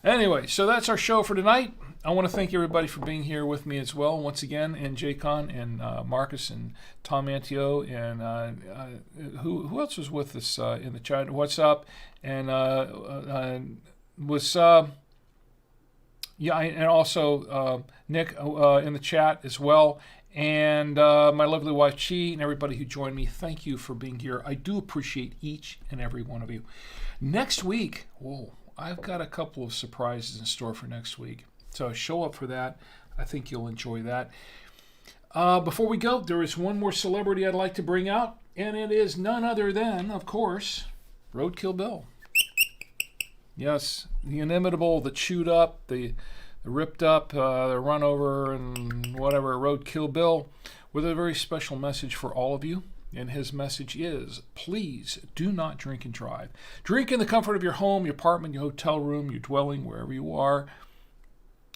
Anyway, so that's our show for tonight. I want to thank everybody for being here with me as well, once again, and Jaycon, and Marcus, and Tom Antio, and who else was with us in the chat? What's Up? And was and also Nick in the chat as well, and my lovely wife Chi, and everybody who joined me. Thank you for being here. I do appreciate each and every one of you. Next week, I've got a couple of surprises in store for next week. So show up for that. I think you'll enjoy that. Before we go, there is one more celebrity I'd like to bring out, and it is none other than, of course, Roadkill Bill. Yes, the inimitable, the chewed up, the ripped up, the run over, and whatever, Roadkill Bill, with a very special message for all of you. And his message is, please do not drink and drive. Drink in the comfort of your home, your apartment, your hotel room, your dwelling, wherever you are.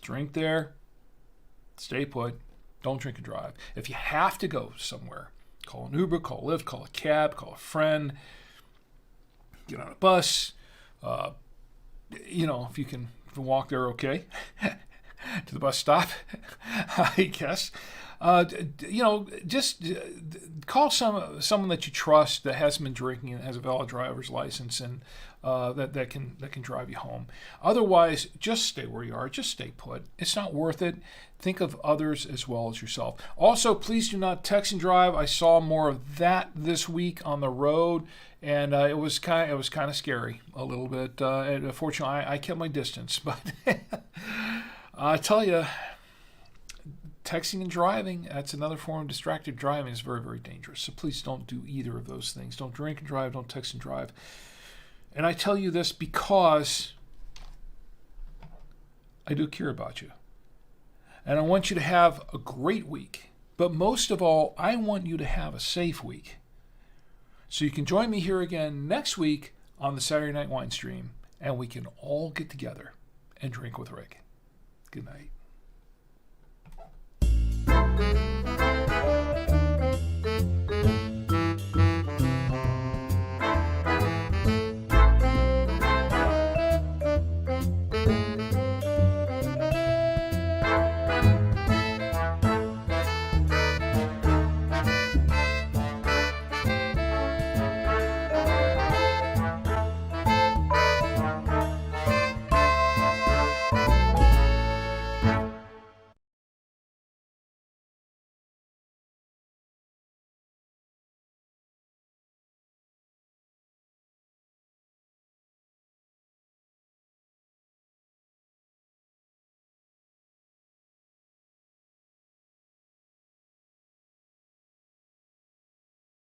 Drink there. Stay put. Don't drink and drive. If you have to go somewhere, call an Uber, call a Lyft, call a cab, call a friend. Get on a bus. If you can walk there, okay. To the bus stop, I guess. Just call someone that you trust that hasn't been drinking and has a valid driver's license, and that can drive you home. Otherwise, just stay where you are. Just stay put. It's not worth it. Think of others as well as yourself. Also, please do not text and drive. I saw more of that this week on the road, and it was kind of scary a little bit. And fortunately, I kept my distance, but I tell you, texting and driving, that's another form of distracted driving. Is very, very dangerous. So please don't do either of those things. Don't drink and drive. Don't text and drive. And I tell you this because I do care about you. And I want you to have a great week. But most of all, I want you to have a safe week. So you can join me here again next week on the Saturday Night Winestream, and we can all get together and drink with Rick. Good night.